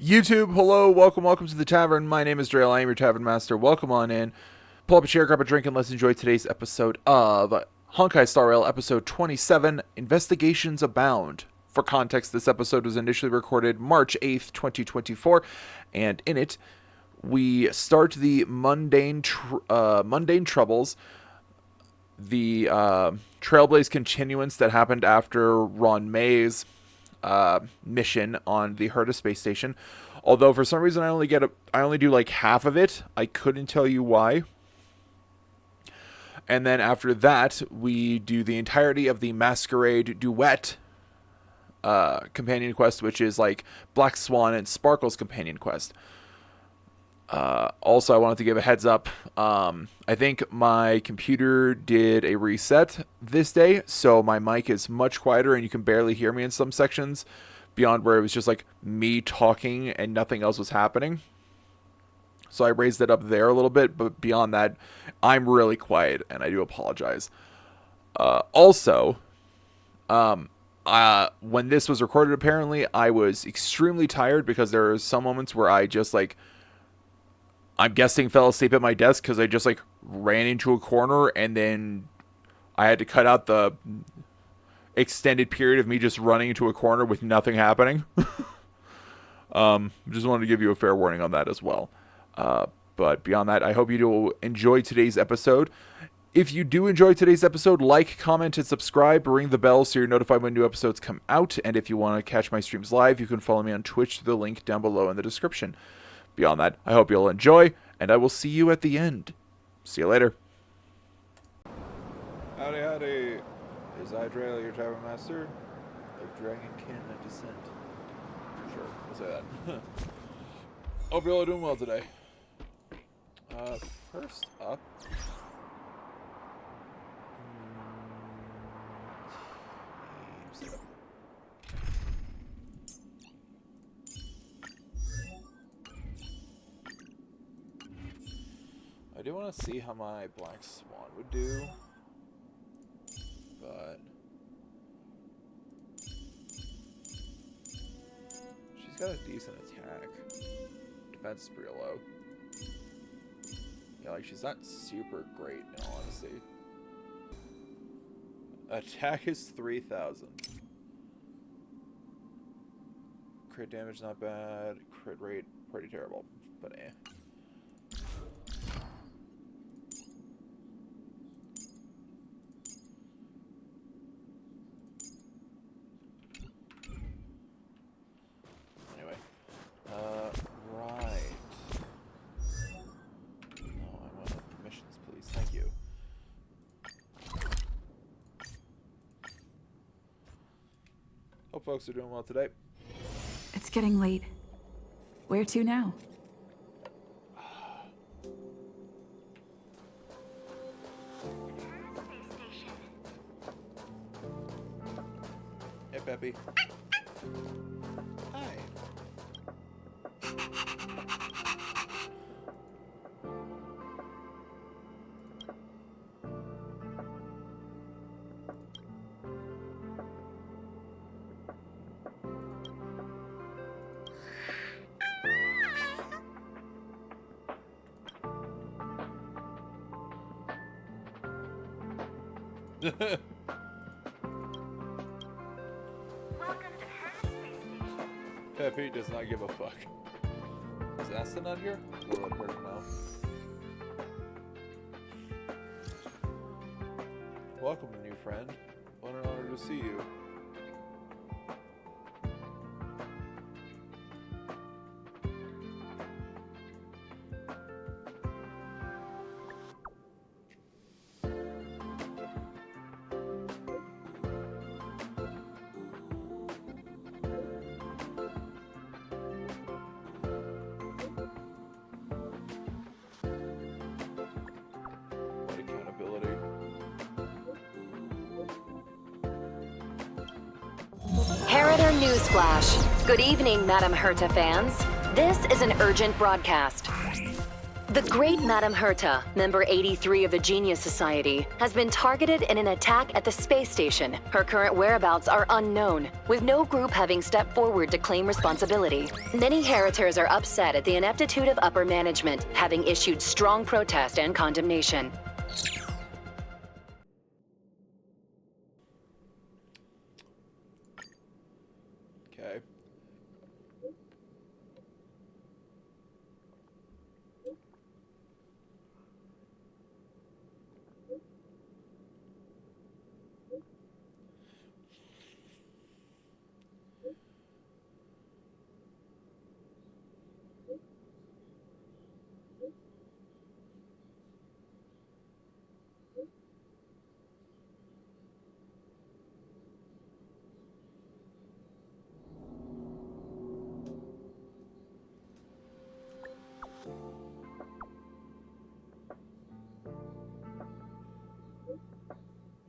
YouTube, hello, welcome to the tavern. My name is Drail, I am your tavern master. Welcome on in. Pull up a chair, grab a drink, and let's enjoy today's episode of Honkai Star Rail, episode 27, Investigations Abound. For context, this episode was initially recorded March 8th, 2024, and in it, we start the Mundane Troubles, the Trailblaze continuance that happened after Ron May's mission on the Herta Space Station. Although for some reason I only do like half of it. I couldn't tell you why. And then after that, we do the entirety of the Masquerade Duet companion quest, which is like Black Swan and Sparkle's companion quest. Also, I wanted to give a heads up. I think my computer did a reset this day, so my mic is much quieter and you can barely hear me in some sections beyond where it was just like me talking and nothing else was happening. So I raised it up there a little bit, but beyond that, I'm really quiet and I do apologize. Also, when this was recorded, apparently I was extremely tired because there are some moments where I just like, I'm guessing fell asleep at my desk because I just like ran into a corner and then I had to cut out the extended period of me just running into a corner with nothing happening. Just wanted to give you a fair warning on that as well. But beyond that, I hope you do enjoy today's episode. If you do enjoy today's episode, like, comment, and subscribe. Ring the bell so you're notified when new episodes come out. And if you want to catch my streams live, you can follow me on Twitch through the link down below in the description. Beyond that, I hope you'll enjoy, and I will see you at the end. See you later. Howdy, howdy. Is I Drail, your tavern master? Of Dragonkin and Descent. Sure, we'll say that. Hope you're all doing well today. First up... I do want to see how my Black Swan would do, but she's got a decent attack. Defense is pretty low. Yeah, like she's not super great in all honesty. Attack is 3,000. Crit damage not bad. Crit rate pretty terrible, but eh. Hope folks are doing well today. It's getting late. Where to now? Hey, Peppy. Hi. Welcome to Herta Space Station. Peppy does not give a fuck. Is Aston not here? We'll let her know. Welcome, new friend. What an honor to see you. Herta Newsflash. Good evening, Madam Herta fans. This is an urgent broadcast. The great Madame Herta, member 83 of the Genius Society, has been targeted in an attack at the space station. Her current whereabouts are unknown, with no group having stepped forward to claim responsibility. Many Heritors are upset at the ineptitude of upper management, having issued strong protest and condemnation. Okay.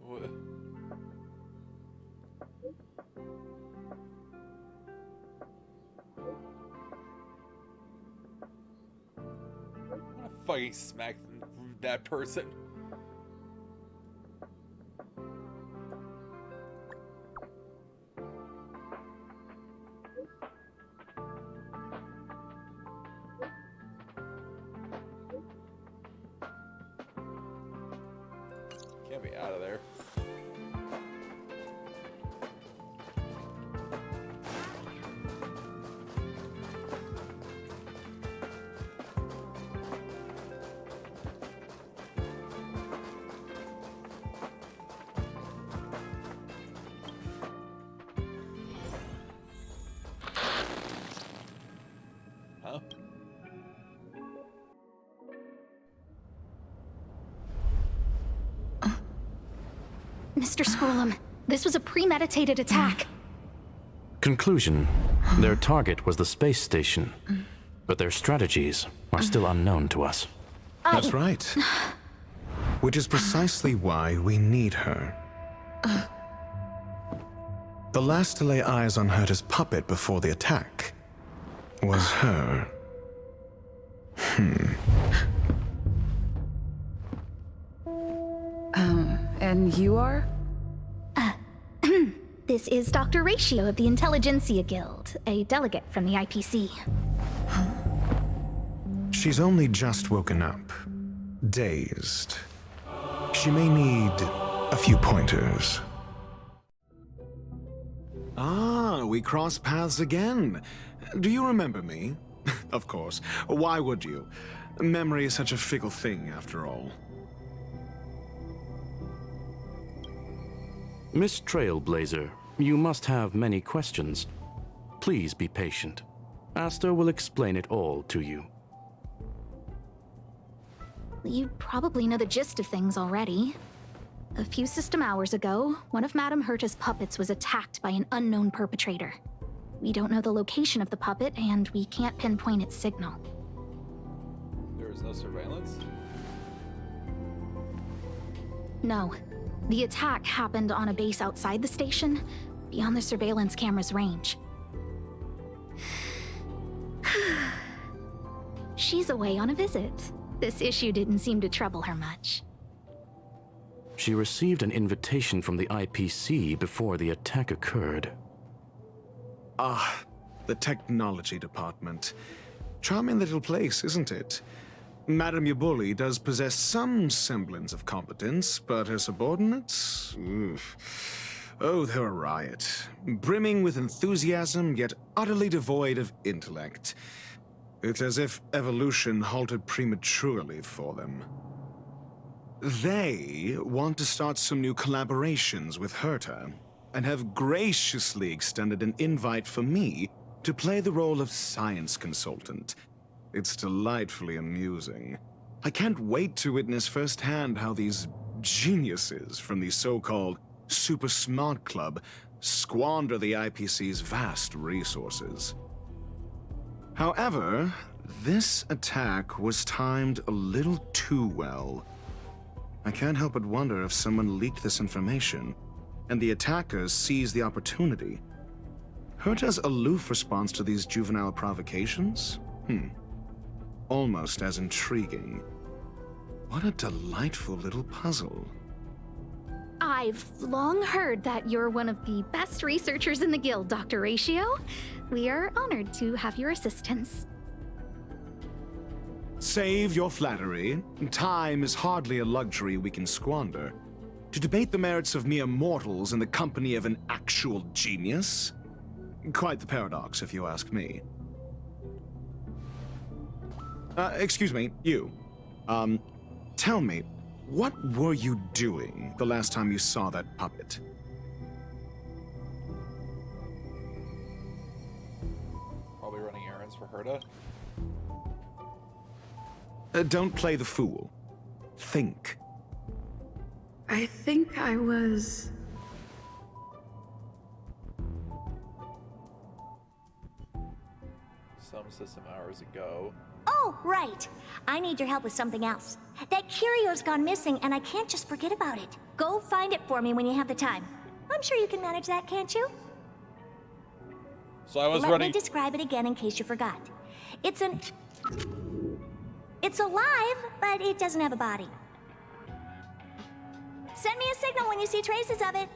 What? I wanna fucking smack that person. Get me out of there. Huh? Mr. Scrollum, this was a premeditated attack. Conclusion: their target was the space station, but their strategies are still unknown to us. That's right. Which is precisely why we need her. The last to lay eyes on Herta's puppet before the attack was her. And you are? This is Dr. Ratio of the Intelligentsia Guild, a delegate from the IPC. She's only just woken up, dazed. She may need a few pointers. Ah, we cross paths again. Do you remember me? Of course. Why would you? Memory is such a fickle thing, after all. Miss Trailblazer, you must have many questions. Please be patient. Aster will explain it all to you. You probably know the gist of things already. A few system hours ago, one of Madame Herta's puppets was attacked by an unknown perpetrator. We don't know the location of the puppet, and we can't pinpoint its signal. There was no surveillance? No. The attack happened on a base outside the station, beyond the surveillance camera's range. She's away on a visit. This issue didn't seem to trouble her much. She received an invitation from the IPC before the attack occurred. Ah, the technology department. Charming little place, isn't it? Madame Yabuli does possess some semblance of competence, but her subordinates? Oof. Oh, they're a riot. Brimming with enthusiasm, yet utterly devoid of intellect. It's as if evolution halted prematurely for them. They want to start some new collaborations with Herta, and have graciously extended an invite for me to play the role of science consultant. It's delightfully amusing. I can't wait to witness firsthand how these geniuses from the so-called Super Smart Club squander the IPC's vast resources. However, this attack was timed a little too well. I can't help but wonder if someone leaked this information, and the attackers seized the opportunity. Herta's aloof response to these juvenile provocations? almost as intriguing. What a delightful little puzzle. I've long heard that you're one of the best researchers in the guild, Dr. Ratio. We are honored to have your assistance. Save your flattery. Time is hardly a luxury we can squander. To debate the merits of mere mortals in the company of an actual genius? Quite the paradox, if you ask me. Excuse me, you. Tell me, what were you doing the last time you saw that puppet? Probably running errands for Herta. Don't play the fool. Think. I think I was... Some system hours ago. Oh, right. I need your help with something else. That curio's gone missing, and I can't just forget about it. Go find it for me when you have the time. I'm sure you can manage that, can't you? So I was Let running. me describe it again in case you forgot. It's alive, but it doesn't have a body. Send me a signal when you see traces of it.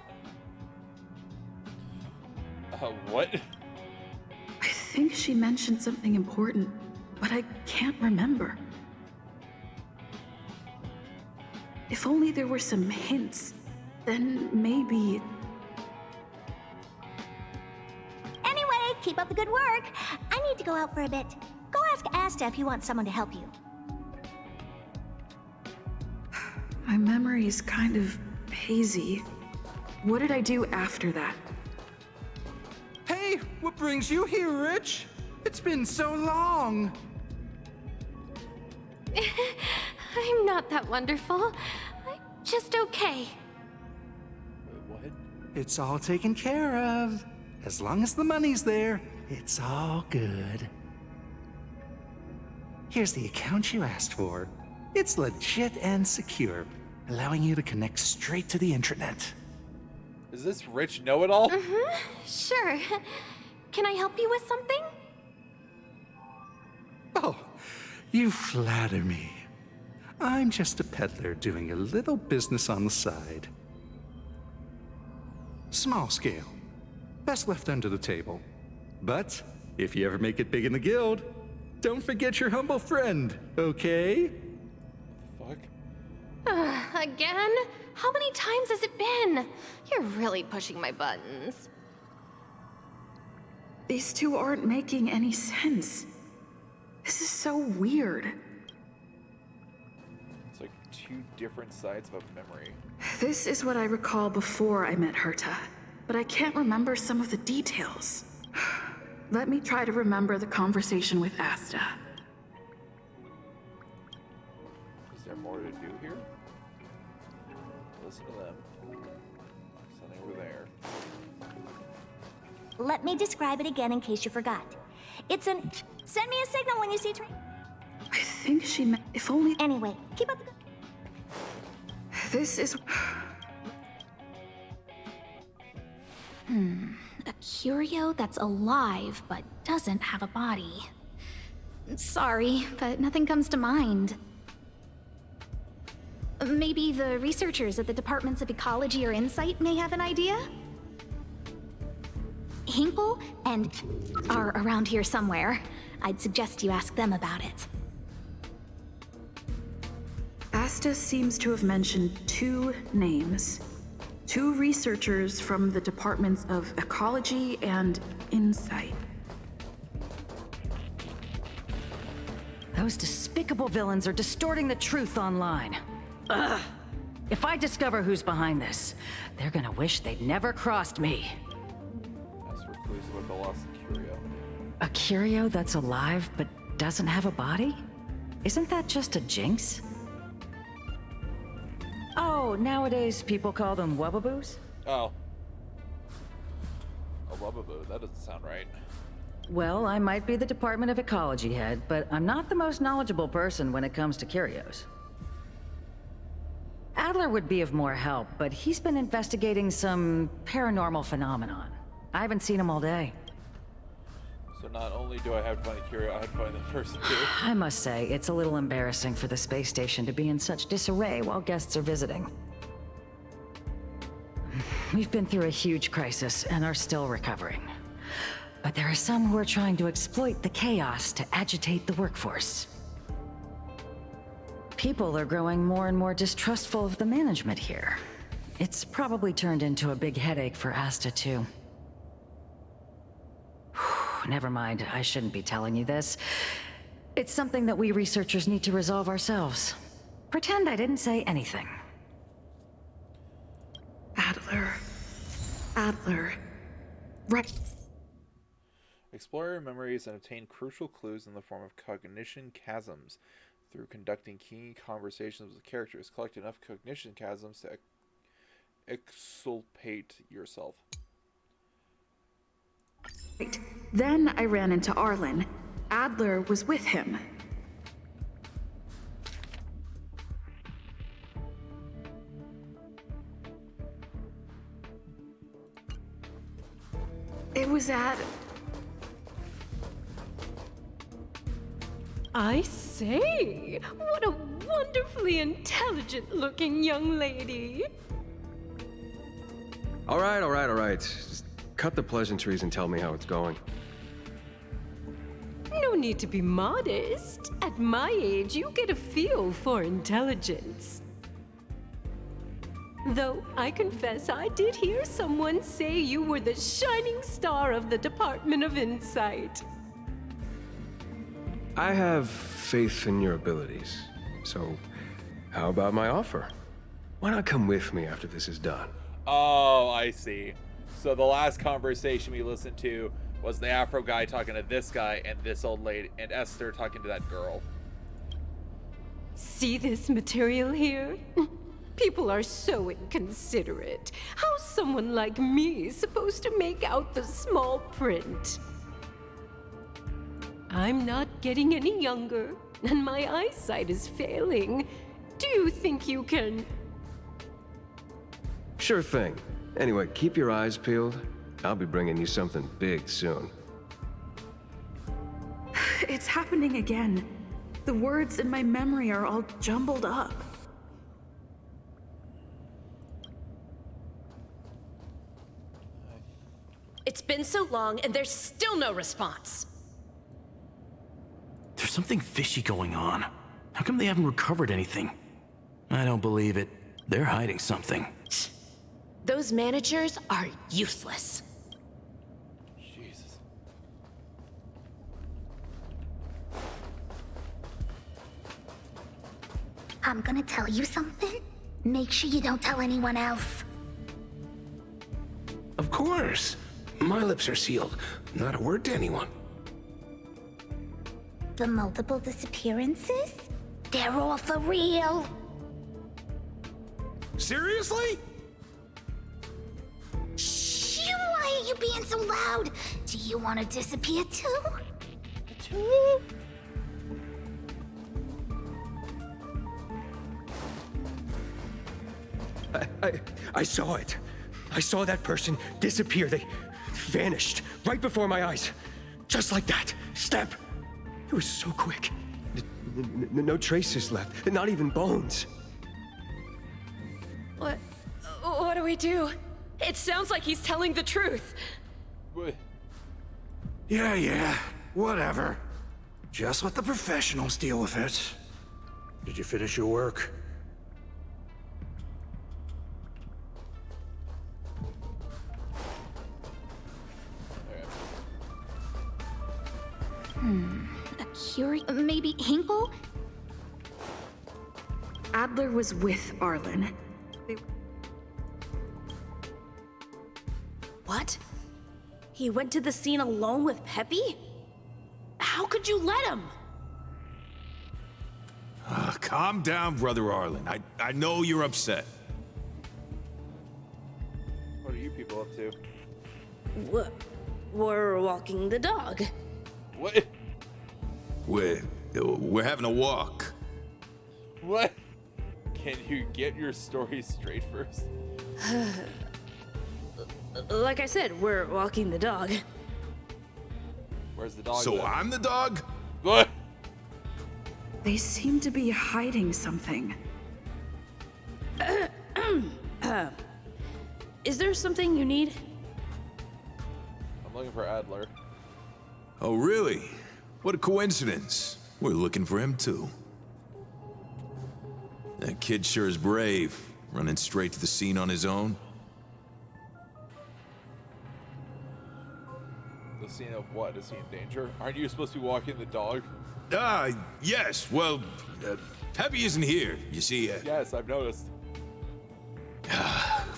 What? I think she mentioned something important, but I can't remember. If only there were some hints, then maybe... Anyway, keep up the good work. I need to go out for a bit. Go ask Asta if you want someone to help you. My memory's kind of hazy. What did I do after that? Hey, what brings you here, Rich? It's been so long. I'm not that wonderful. I'm just okay. Wait, what? It's all taken care of. As long as the money's there, it's all good. Here's the account you asked for. It's legit and secure, allowing you to connect straight to the intranet. Is this Rich Know-It-All? Sure. Can I help you with something? Oh, you flatter me. I'm just a peddler doing a little business on the side. Small scale. Best left under the table. But if you ever make it big in the guild, don't forget your humble friend, okay? Fuck. Again? How many times has it been? You're really pushing my buttons. These two aren't making any sense. This is so weird. It's like two different sides of a memory. This is what I recall before I met Herta, but I can't remember some of the details. Let me try to remember the conversation with Asta. Is there more to do here? Listen to them. Something over there. Let me describe it again in case you forgot. Send me a signal when you see I think she meant... If only... Anyway, keep up the good... This is... A curio that's alive but doesn't have a body. Sorry, but nothing comes to mind. Maybe the researchers at the Departments of Ecology or Insight may have an idea? Hinkle and are around here somewhere. I'd suggest you ask them about it. Asta seems to have mentioned two names. Two researchers from the Departments of Ecology and Insight. Those despicable villains are distorting the truth online. Ugh! If I discover who's behind this, they're gonna wish they'd never crossed me. Ask for clues about the lost curio. A curio that's alive but doesn't have a body? Isn't that just a jinx? Oh, nowadays people call them wubbaboos? Oh. A Wubbaboo. That doesn't sound right. Well, I might be the Department of Ecology head, but I'm not the most knowledgeable person when it comes to curios. Adler would be of more help, but he's been investigating some paranormal phenomenon. I haven't seen him all day. So not only do I have to find a curio, I have to find the person too. I must say, it's a little embarrassing for the space station to be in such disarray while guests are visiting. We've been through a huge crisis and are still recovering. But there are some who are trying to exploit the chaos to agitate the workforce. People are growing more and more distrustful of the management here. It's probably turned into a big headache for Asta, too. Never mind, I shouldn't be telling you this. It's something that we researchers need to resolve ourselves. Pretend I didn't say anything. Adler. Right. Explore your memories and obtain crucial clues in the form of cognition chasms. Through conducting key conversations with characters, collect enough cognition chasms to exculpate yourself. Right. Then I ran into Arlen. Adler was with him. It was at... I say, what a wonderfully intelligent-looking young lady. All right. Just cut the pleasantries and tell me how it's going. No need to be modest. At my age, you get a feel for intelligence. Though I confess I did hear someone say you were the shining star of the Department of Insight. I have faith in your abilities. So, how about my offer? Why not come with me after this is done? Oh, I see. So the last conversation we listened to was the Afro guy talking to this guy and this old lady, and Esther talking to that girl. See this material here? People are so inconsiderate. How's someone like me supposed to make out the small print? I'm not getting any younger, and my eyesight is failing. Do you think you can... Sure thing. Anyway, keep your eyes peeled. I'll be bringing you something big soon. It's happening again. The words in my memory are all jumbled up. It's been so long, and there's still no response. There's something fishy going on. How come they haven't recovered anything? I don't believe it. They're hiding something. Those managers are useless. Jesus. I'm gonna tell you something. Make sure you don't tell anyone else. Of course. My lips are sealed. Not a word to anyone. The multiple disappearances? They're all for real. Seriously? Shh, why are you being so loud? Do you want to disappear too? I saw it. I saw that person disappear. They vanished right before my eyes. Just like that. Step. It was so quick. No traces left. Not even bones. What do we do? It sounds like he's telling the truth. What? Yeah. Whatever. Just let the professionals deal with it. Did you finish your work? A curio? Maybe Hinkle? Adler was with Arlen. What? He went to the scene alone with Peppy? How could you let him? Calm down, Brother Arlen. I know you're upset. What are you people up to? We're walking the dog. What? We're having a walk. What? Can you get your story straight first? Like I said, we're walking the dog. Where's the dog? So then? I'm the dog? What? They seem to be hiding something. Is there something you need? I'm looking for Adler. Oh, really? What a coincidence. We're looking for him, too. That kid sure is brave, running straight to the scene on his own. The scene of what? Is he in danger? Aren't you supposed to be walking the dog? Yes. Well, Peppy isn't here, you see. Yes, I've noticed.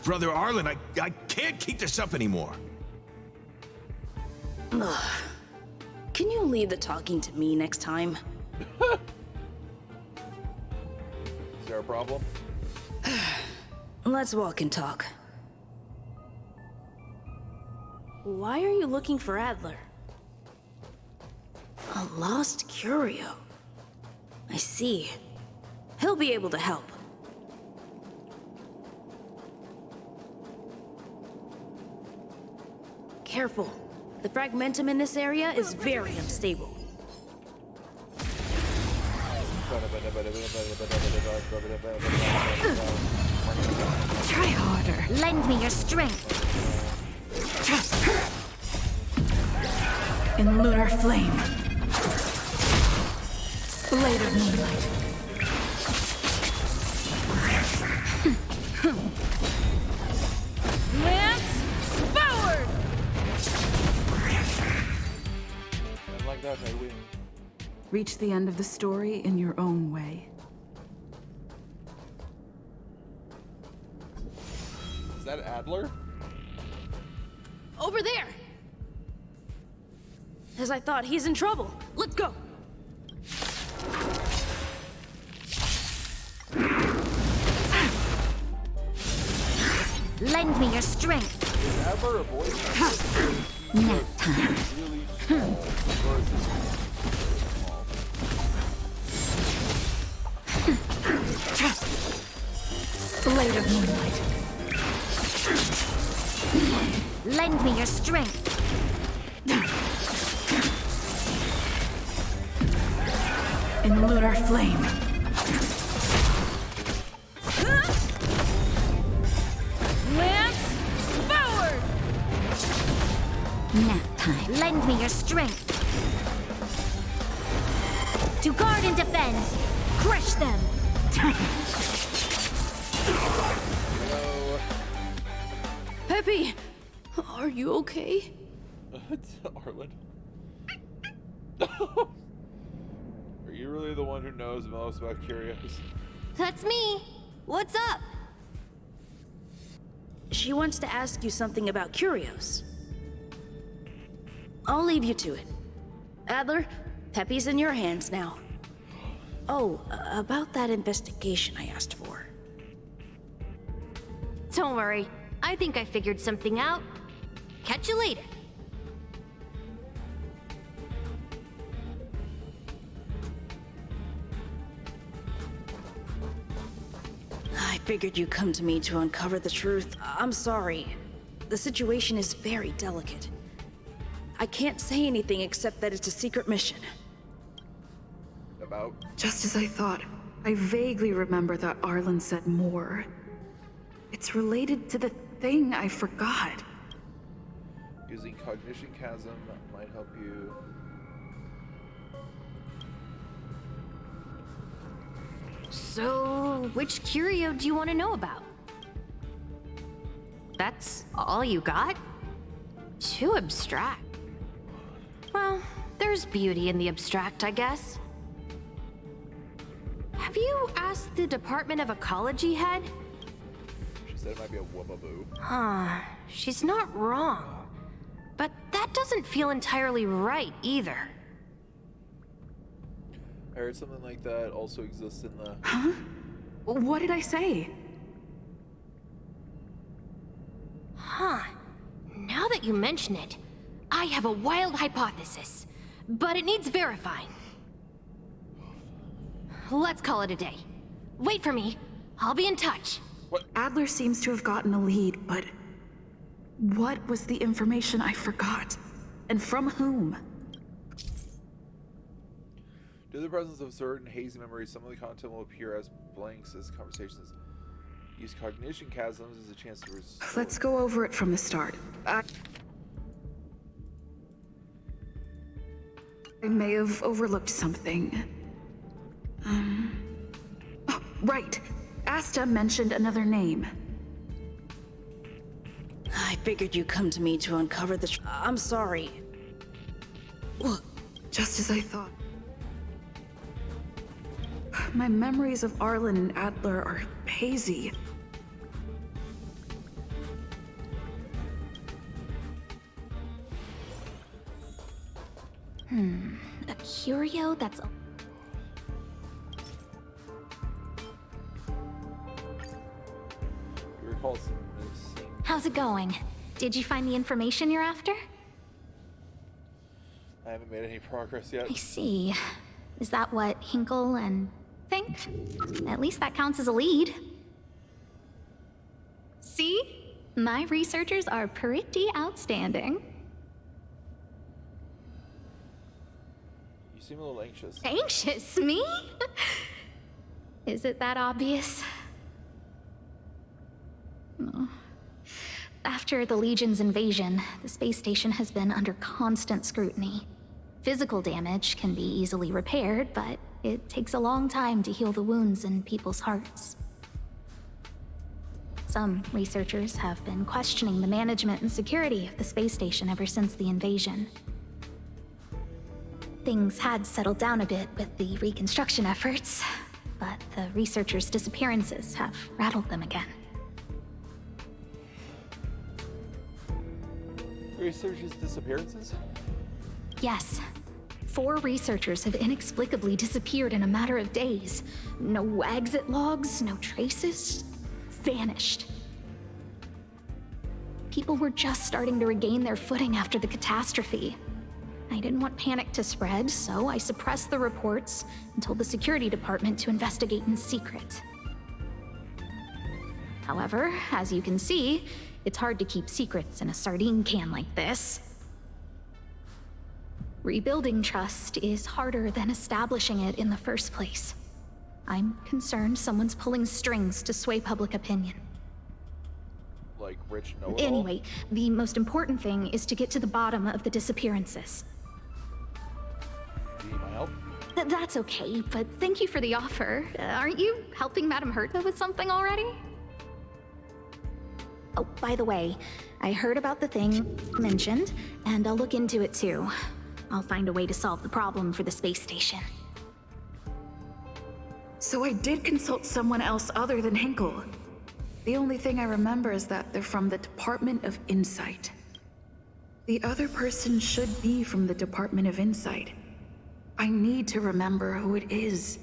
Brother Arlen, I can't keep this up anymore. Can you leave the talking to me next time? Is there a problem? Let's walk and talk. Why are you looking for Adler? A lost curio. I see. He'll be able to help. Careful. The fragmentum in this area is very unstable. Try harder. Lend me your strength. In lunar flame. Blade of moonlight. Lance forward! And like that, I win. Reach the end of the story in your own way. Is that Adler? Over there! As I thought, he's in trouble. Let's go! Lend me your strength. Is Adler a boy? Nap time. Really small. Or is this small? Blade of moonlight. Lend me your strength. In lunar flame. Lance forward! Nap time. Lend me your strength. To guard and defend. Crush them. Hello. Peppy! Are you okay? Arlen. Are you really the one who knows most about curios? That's me. What's up? She wants to ask you something about curios. I'll leave you to it. Adler, Peppy's in your hands now. Oh, about that investigation I asked for. Don't worry. I think I figured something out. Catch you later. I figured you'd come to me to uncover the truth. I'm sorry. The situation is very delicate. I can't say anything except that it's a secret mission. About? Just as I thought. I vaguely remember that Arlen said more. It's related to the thing I forgot. Using cognition chasm might help you. So, which curio do you want to know about? That's all you got? Too abstract. Well, there's beauty in the abstract, I guess. Have you asked the Department of Ecology head? She said it might be a whoopaboo. Huh, she's not wrong. But that doesn't feel entirely right either. I heard something like that also exists in the... Huh? What did I say? Huh. Now that you mention it, I have a wild hypothesis, but it needs verifying. Let's call it a day. Wait for me. I'll be in touch. Adler seems to have gotten a lead, but what was the information I forgot? And from whom? Due to the presence of certain hazy memories, some of the content will appear as blanks as conversations. Use cognition chasms as a chance to restore. Let's go over it from the start. I may have overlooked something. Oh, right. Asta mentioned another name. I figured you'd come to me to uncover the I'm sorry. Well, just as I thought. My memories of Arlen and Adler are hazy. A curio that's... You recall some missing. How's it going? Did you find the information you're after? I haven't made any progress yet. I see. Is that what Hinkle and think? At least that counts as a lead. See? My researchers are pretty outstanding. You seem a little anxious. Anxious? Me? Is it that obvious? No. After the Legion's invasion, the space station has been under constant scrutiny. Physical damage can be easily repaired, but it takes a long time to heal the wounds in people's hearts. Some researchers have been questioning the management and security of the space station ever since the invasion. Things had settled down a bit with the reconstruction efforts, but the researchers' disappearances have rattled them again. Researchers' disappearances? Yes. 4 researchers have inexplicably disappeared in a matter of days. No exit logs, no traces. Vanished. People were just starting to regain their footing after the catastrophe. I didn't want panic to spread, so I suppressed the reports and told the security department to investigate in secret. However, as you can see, it's hard to keep secrets in a sardine can like this. Rebuilding trust is harder than establishing it in the first place. I'm concerned someone's pulling strings to sway public opinion. Like rich know-it-all? Anyway, the most important thing is to get to the bottom of the disappearances. Do you need my help? That's okay, but thank you for the offer. Aren't you helping Madame Herta with something already? Oh, by the way, I heard about the thing mentioned, and I'll look into it too. I'll find a way to solve the problem for the space station. So I did consult someone else other than Hinkle. The only thing I remember is that they're from the Department of Insight. The other person should be from the Department of Insight. I need to remember who it is.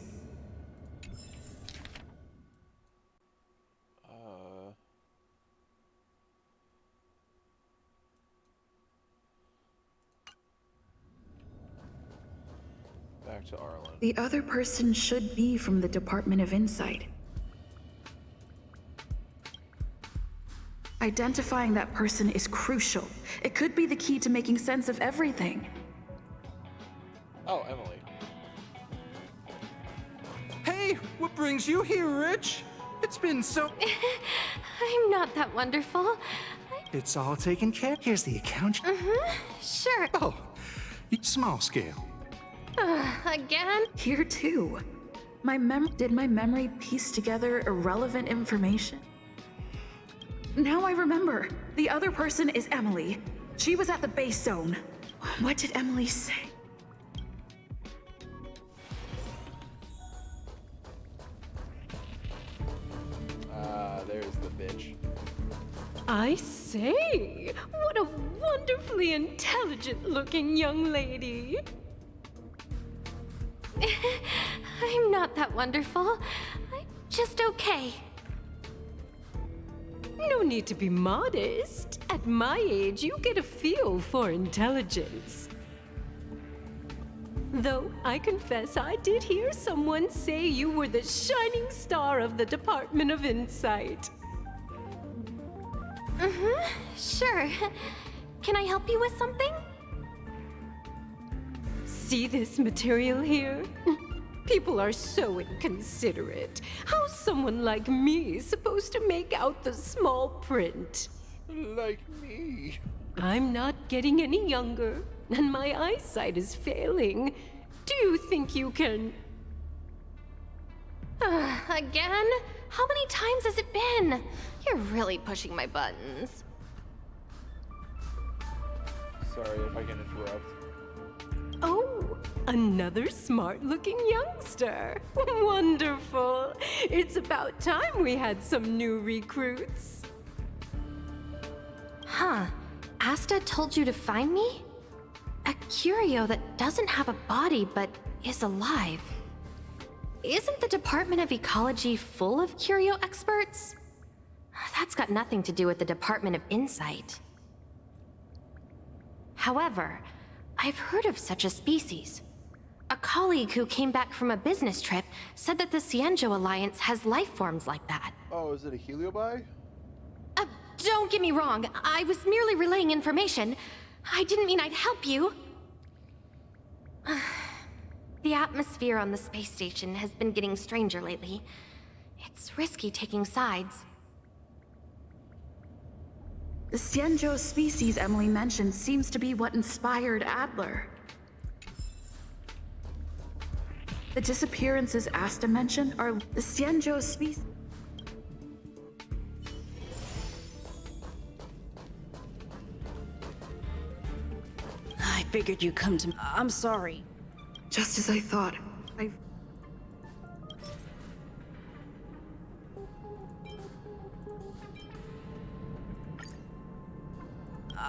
Back to Arlen. The other person should be from the Department of Insight. Identifying that person is crucial. It could be the key to making sense of everything. Oh, Emily. Hey, what brings you here, Rich? It's been so... I'm not that wonderful. It's all taken care. Here's the account. Sure. Oh, small scale. Again? Here too. Did my memory piece together irrelevant information? Now I remember. The other person is Emily. She was at the base zone. What did Emily say? There's the bitch. I say, what a wonderfully intelligent-looking young lady. I'm not that wonderful. I'm just okay. No need to be modest. At my age, you get a feel for intelligence. Though I confess I did hear someone say you were the shining star of the Department of Insight. Sure. Can I help you with something? See this material here? People are so inconsiderate. How's someone like me supposed to make out the small print? Like me. I'm not getting any younger, and my eyesight is failing. Do you think you can... Again? How many times has it been? You're really pushing my buttons. Sorry if I can interrupt. Oh, another smart-looking youngster. Wonderful. It's about time we had some new recruits. Huh. Asta told you to find me? A curio that doesn't have a body but is alive. Isn't the Department of Ecology full of curio experts? That's got nothing to do with the Department of Insight. However, I've heard of such a species. A colleague who came back from a business trip said that the Cienjo Alliance has life forms like that. Oh, is it a heliobi? Don't get me wrong, I was merely relaying information. I didn't mean I'd help you. The atmosphere on the space station has been getting stranger lately. It's risky taking sides. The Cienjo species Emily mentioned seems to be what inspired Adler. The disappearances Asta mentioned are the Cienjo species. I figured you'd come to me. I'm sorry. Just as I thought.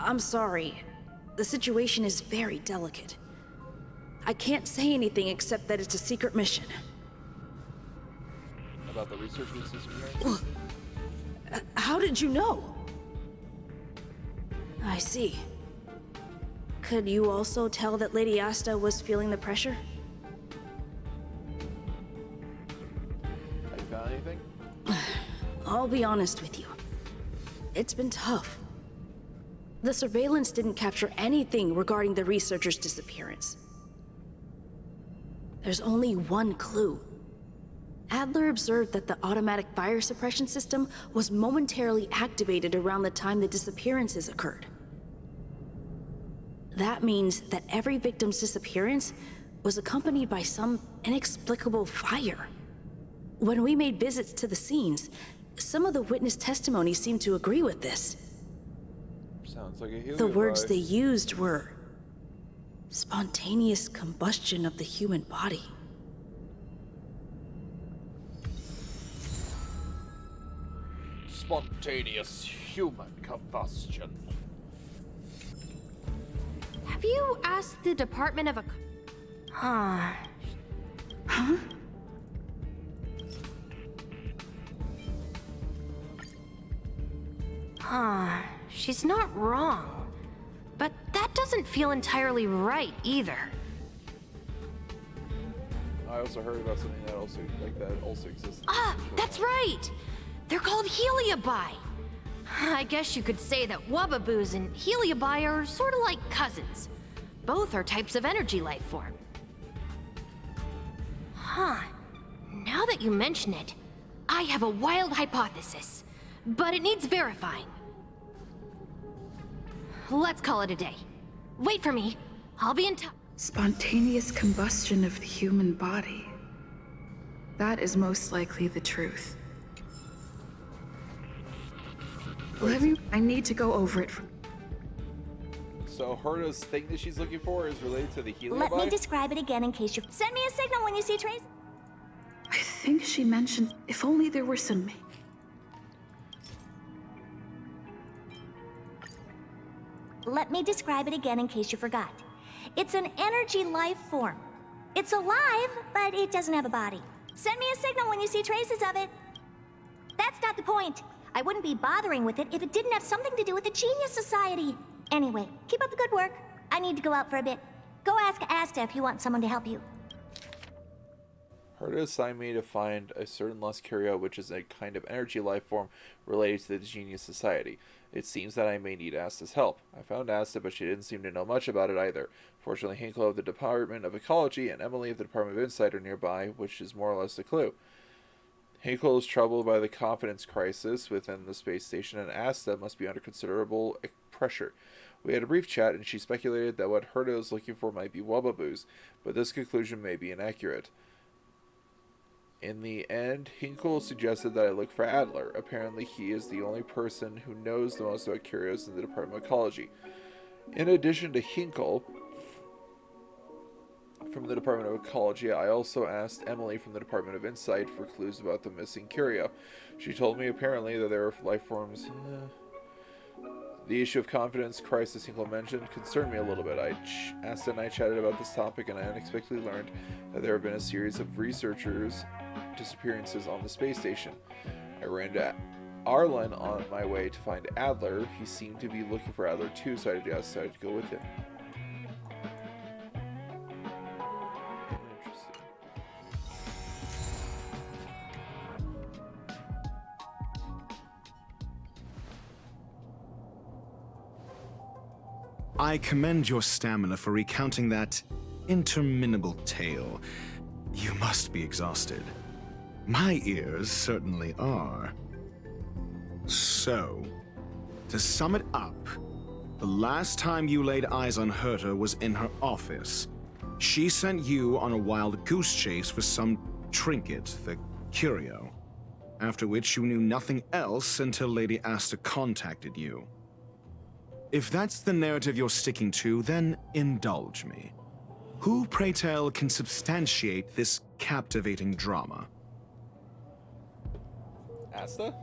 I'm sorry. The situation is very delicate. I can't say anything except that it's a secret mission. About the research disappearance? How did you know? I see. Could you also tell that Lady Asta was feeling the pressure? Have you found anything? I'll be honest with you. It's been tough. The surveillance didn't capture anything regarding the researcher's disappearance. There's only one clue. Adler observed that the automatic fire suppression system was momentarily activated around the time the disappearances occurred. That means that every victim's disappearance was accompanied by some inexplicable fire. When we made visits to the scenes, some of the witness testimony seemed to agree with this. Sounds like a heliobi. The words they used were spontaneous combustion of the human body. Spontaneous human combustion. Have you asked the Department of Huh? She's not wrong. But that doesn't feel entirely right either. I also heard about something that also exists. That's right! They're called heliobi. I guess you could say that wubbaboos and heliobi are sort of like cousins. Both are types of energy life form. Now that you mention it, I have a wild hypothesis, but it needs verifying. Let's call it a day. Wait for me. I'll be in touch. Spontaneous combustion of the human body. That is most likely the truth. I need to go over it. So Herta's thing that she's looking for is related to the heliobi? Let me describe it again in case you... Send me a signal when you see trace. I think she mentioned if only there were some... Let me describe it again in case you forgot. It's an energy life form. It's alive, but it doesn't have a body. Send me a signal when you see traces of it. That's not the point. I wouldn't be bothering with it if it didn't have something to do with the Genius Society. Anyway, keep up the good work. I need to go out for a bit. Go ask Asta if you want someone to help you. Herta assigned me to find a certain lost curio, which is a kind of energy life form related to the Genius Society. It seems that I may need Asta's help. I found Asta, but she didn't seem to know much about it either. Fortunately, Hinkle of the Department of Ecology and Emily of the Department of Insight are nearby, which is more or less the clue. Hinkle is troubled by the confidence crisis within the space station, and Asta must be under considerable pressure. We had a brief chat, and she speculated that what Herta is looking for might be Wubbaboos, but this conclusion may be inaccurate. In the end, Hinkle suggested that I look for Adler. Apparently, he is the only person who knows the most about curios in the Department of Ecology. In addition to Hinkle from the Department of Ecology, I also asked Emily from the Department of Insight for clues about the missing curio. She told me apparently that there are life forms... The issue of confidence crisis Hinkle mentioned concerned me a little bit. Asta and I chatted about this topic, and I unexpectedly learned that there have been a series of researchers' disappearances on the space station. I ran into Arlen on my way to find Adler. He seemed to be looking for Adler too, so I decided to go with him. I commend your stamina for recounting that interminable tale. You must be exhausted. My ears certainly are. So, to sum it up, the last time you laid eyes on Herta was in her office. She sent you on a wild goose chase for some trinket, the curio, after which you knew nothing else until Lady Asta contacted you. If that's the narrative you're sticking to, then indulge me. Who, pray tell, can substantiate this captivating drama? Asta?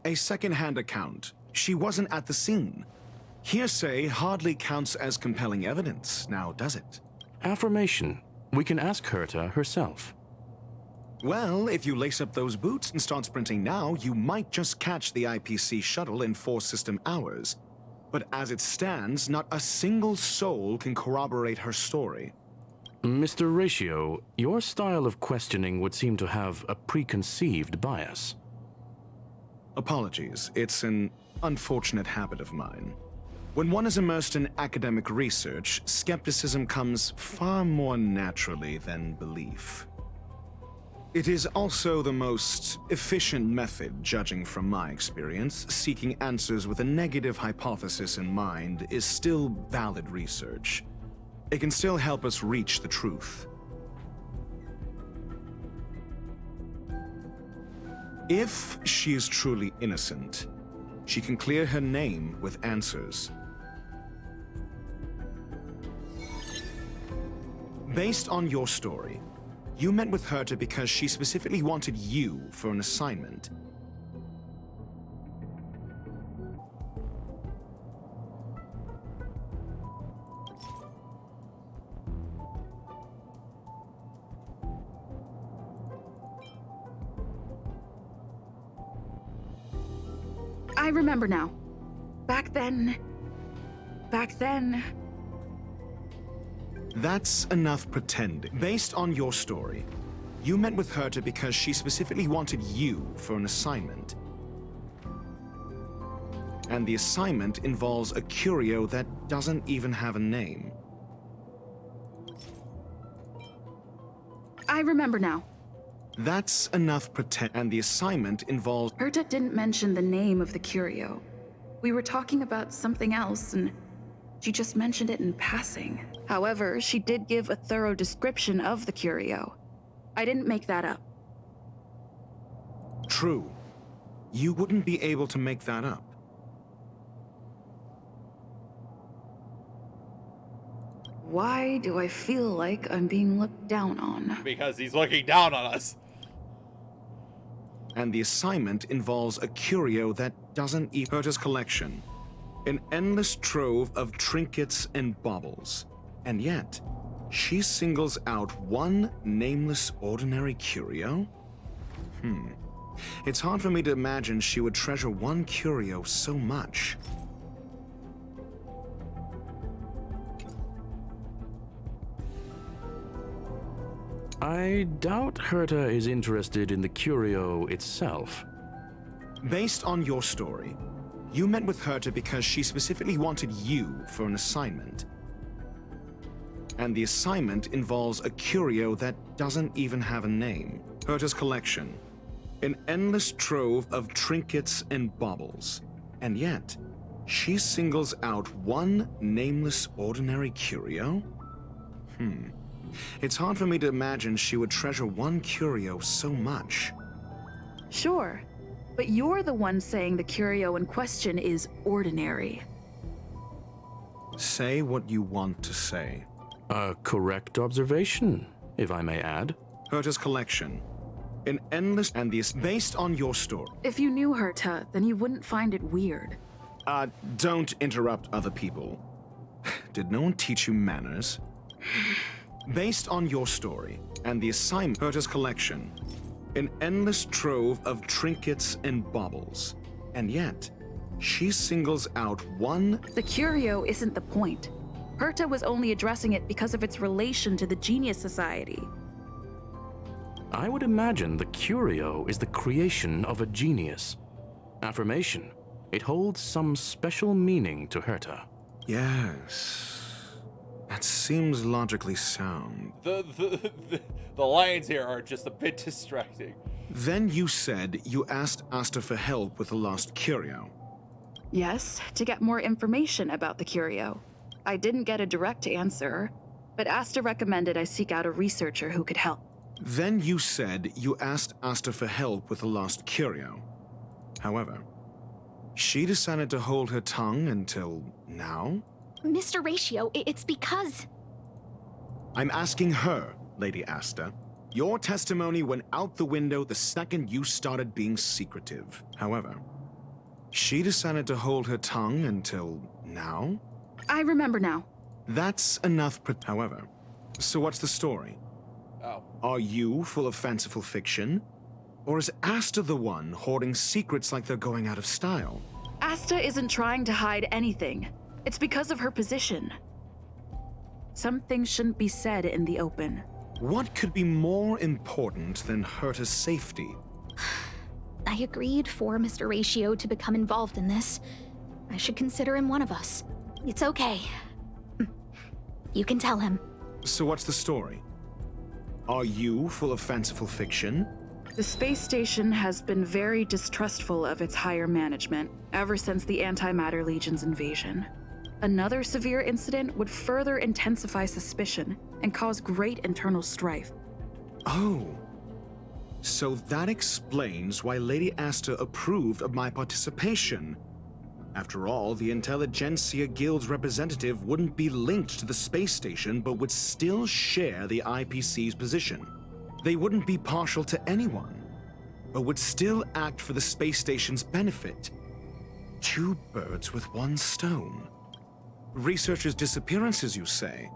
A second-hand account. She wasn't at the scene. Hearsay hardly counts as compelling evidence, now does it? Affirmation. We can ask Herta herself. Well, if you lace up those boots and start sprinting now, you might just catch the IPC shuttle in 4 system hours. But as it stands, not a single soul can corroborate her story. Mr. Ratio, your style of questioning would seem to have a preconceived bias. Apologies, it's an unfortunate habit of mine. When one is immersed in academic research, skepticism comes far more naturally than belief. It is also the most efficient method, judging from my experience. Seeking answers with a negative hypothesis in mind is still valid research. It can still help us reach the truth. If she is truly innocent, she can clear her name with answers. Based on your story, you met with Herta because she specifically wanted you for an assignment. I remember now. Back then... That's enough pretending. Based on your story, you met with Herta because she specifically wanted you for an assignment. And the assignment involves a curio that doesn't even have a name. I remember now. That's enough pretend. And the assignment involves... Herta didn't mention the name of the curio. We were talking about something else, and she just mentioned it in passing. However, she did give a thorough description of the curio. I didn't make that up. True. You wouldn't be able to make that up. Why do I feel like I'm being looked down on? Because he's looking down on us. And the assignment involves a curio that doesn't eat Herta's collection. An endless trove of trinkets and baubles. And yet, she singles out one nameless ordinary curio? It's hard for me to imagine she would treasure one curio so much. I doubt Herta is interested in the curio itself. Based on your story, you met with Herta because she specifically wanted you for an assignment. And the assignment involves a curio that doesn't even have a name. Herta's collection. An endless trove of trinkets and baubles. And yet, she singles out one nameless ordinary curio? It's hard for me to imagine she would treasure one curio so much. Sure, but you're the one saying the curio in question is ordinary. Say what you want to say. A correct observation, if I may add. Herta's collection. An endless and the based on your story. If you knew Herta, then you wouldn't find it weird. Don't interrupt other people. Did no one teach you manners? Based on your story and the assignment, Herta's collection. An endless trove of trinkets and baubles. And yet, she singles out one... The curio isn't the point. Herta was only addressing it because of its relation to the Genius Society. I would imagine the curio is the creation of a genius. Affirmation. It holds some special meaning to Herta. Yes. That seems logically sound. The lines here are just a bit distracting. Then you said you asked Asta for help with the lost curio. Yes, to get more information about the curio. I didn't get a direct answer, but Asta recommended I seek out a researcher who could help. Then you said you asked Asta for help with the lost curio. However, she decided to hold her tongue until now? Mr. Ratio, it's because... I'm asking her, Lady Asta. Your testimony went out the window the second you started being secretive. However, she decided to hold her tongue until now? I remember now. That's enough. However, so what's the story? Oh. Are you full of fanciful fiction? Or is Asta the one hoarding secrets like they're going out of style? Asta isn't trying to hide anything. It's because of her position. Some things shouldn't be said in the open. What could be more important than Herta's safety? I agreed for Mr. Ratio to become involved in this. I should consider him one of us. It's okay. You can tell him. So what's the story? Are you full of fanciful fiction? The space station has been very distrustful of its higher management ever since the Antimatter Legion's invasion. Another severe incident would further intensify suspicion and cause great internal strife. Oh. So that explains why Lady Asta approved of my participation. After all, the Intelligentsia Guild's representative wouldn't be linked to the space station, but would still share the IPC's position. They wouldn't be partial to anyone, but would still act for the space station's benefit. Two birds with one stone. Researchers' disappearances, you say?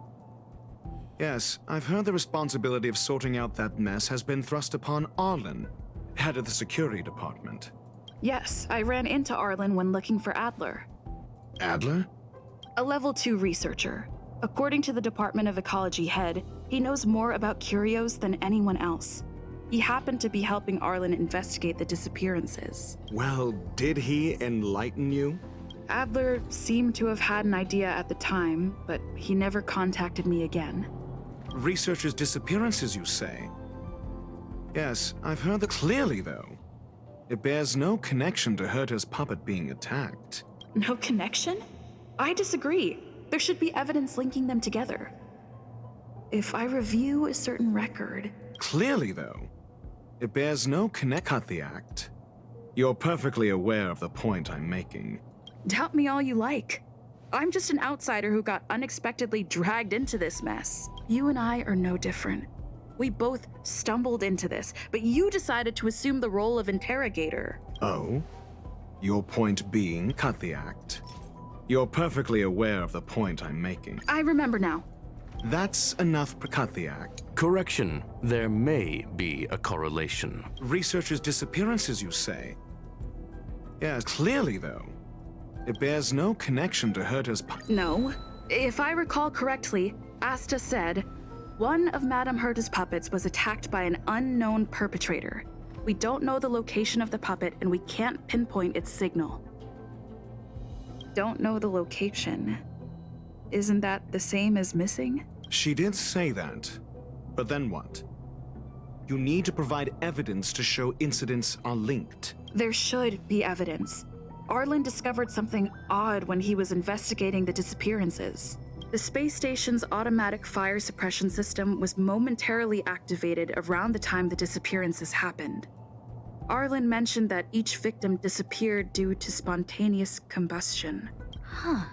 Yes, I've heard the responsibility of sorting out that mess has been thrust upon Arlen, head of the security department. Yes, I ran into Arlen when looking for Adler. Adler? A level 2 researcher. According to the Department of Ecology head, he knows more about curios than anyone else. He happened to be helping Arlen investigate the disappearances. Well, did he enlighten you? Adler seemed to have had an idea at the time, but he never contacted me again. Researchers' disappearances, you say? Yes, I've heard that clearly, though. It bears no connection to Herta's puppet being attacked. No connection? I disagree. There should be evidence linking them together. If I review a certain record... Clearly, though, it bears no cut the act. You're perfectly aware of the point I'm making. Doubt me all you like. I'm just an outsider who got unexpectedly dragged into this mess. You and I are no different. We both stumbled into this, but you decided to assume the role of interrogator. Oh? Your point being, cut the act. You're perfectly aware of the point I'm making. I remember now. That's enough to cut the act. Correction. There may be a correlation. Researchers' disappearances, you say? Yes, clearly, though. It bears no connection to Herta's No. If I recall correctly, Asta said, one of Madame Herta's puppets was attacked by an unknown perpetrator. We don't know the location of the puppet, and we can't pinpoint its signal. Don't know the location. Isn't that the same as missing? She did say that. But then what? You need to provide evidence to show incidents are linked. There should be evidence. Arlen discovered something odd when he was investigating the disappearances. The space station's automatic fire suppression system was momentarily activated around the time the disappearances happened. Arlen mentioned that each victim disappeared due to spontaneous combustion. Huh.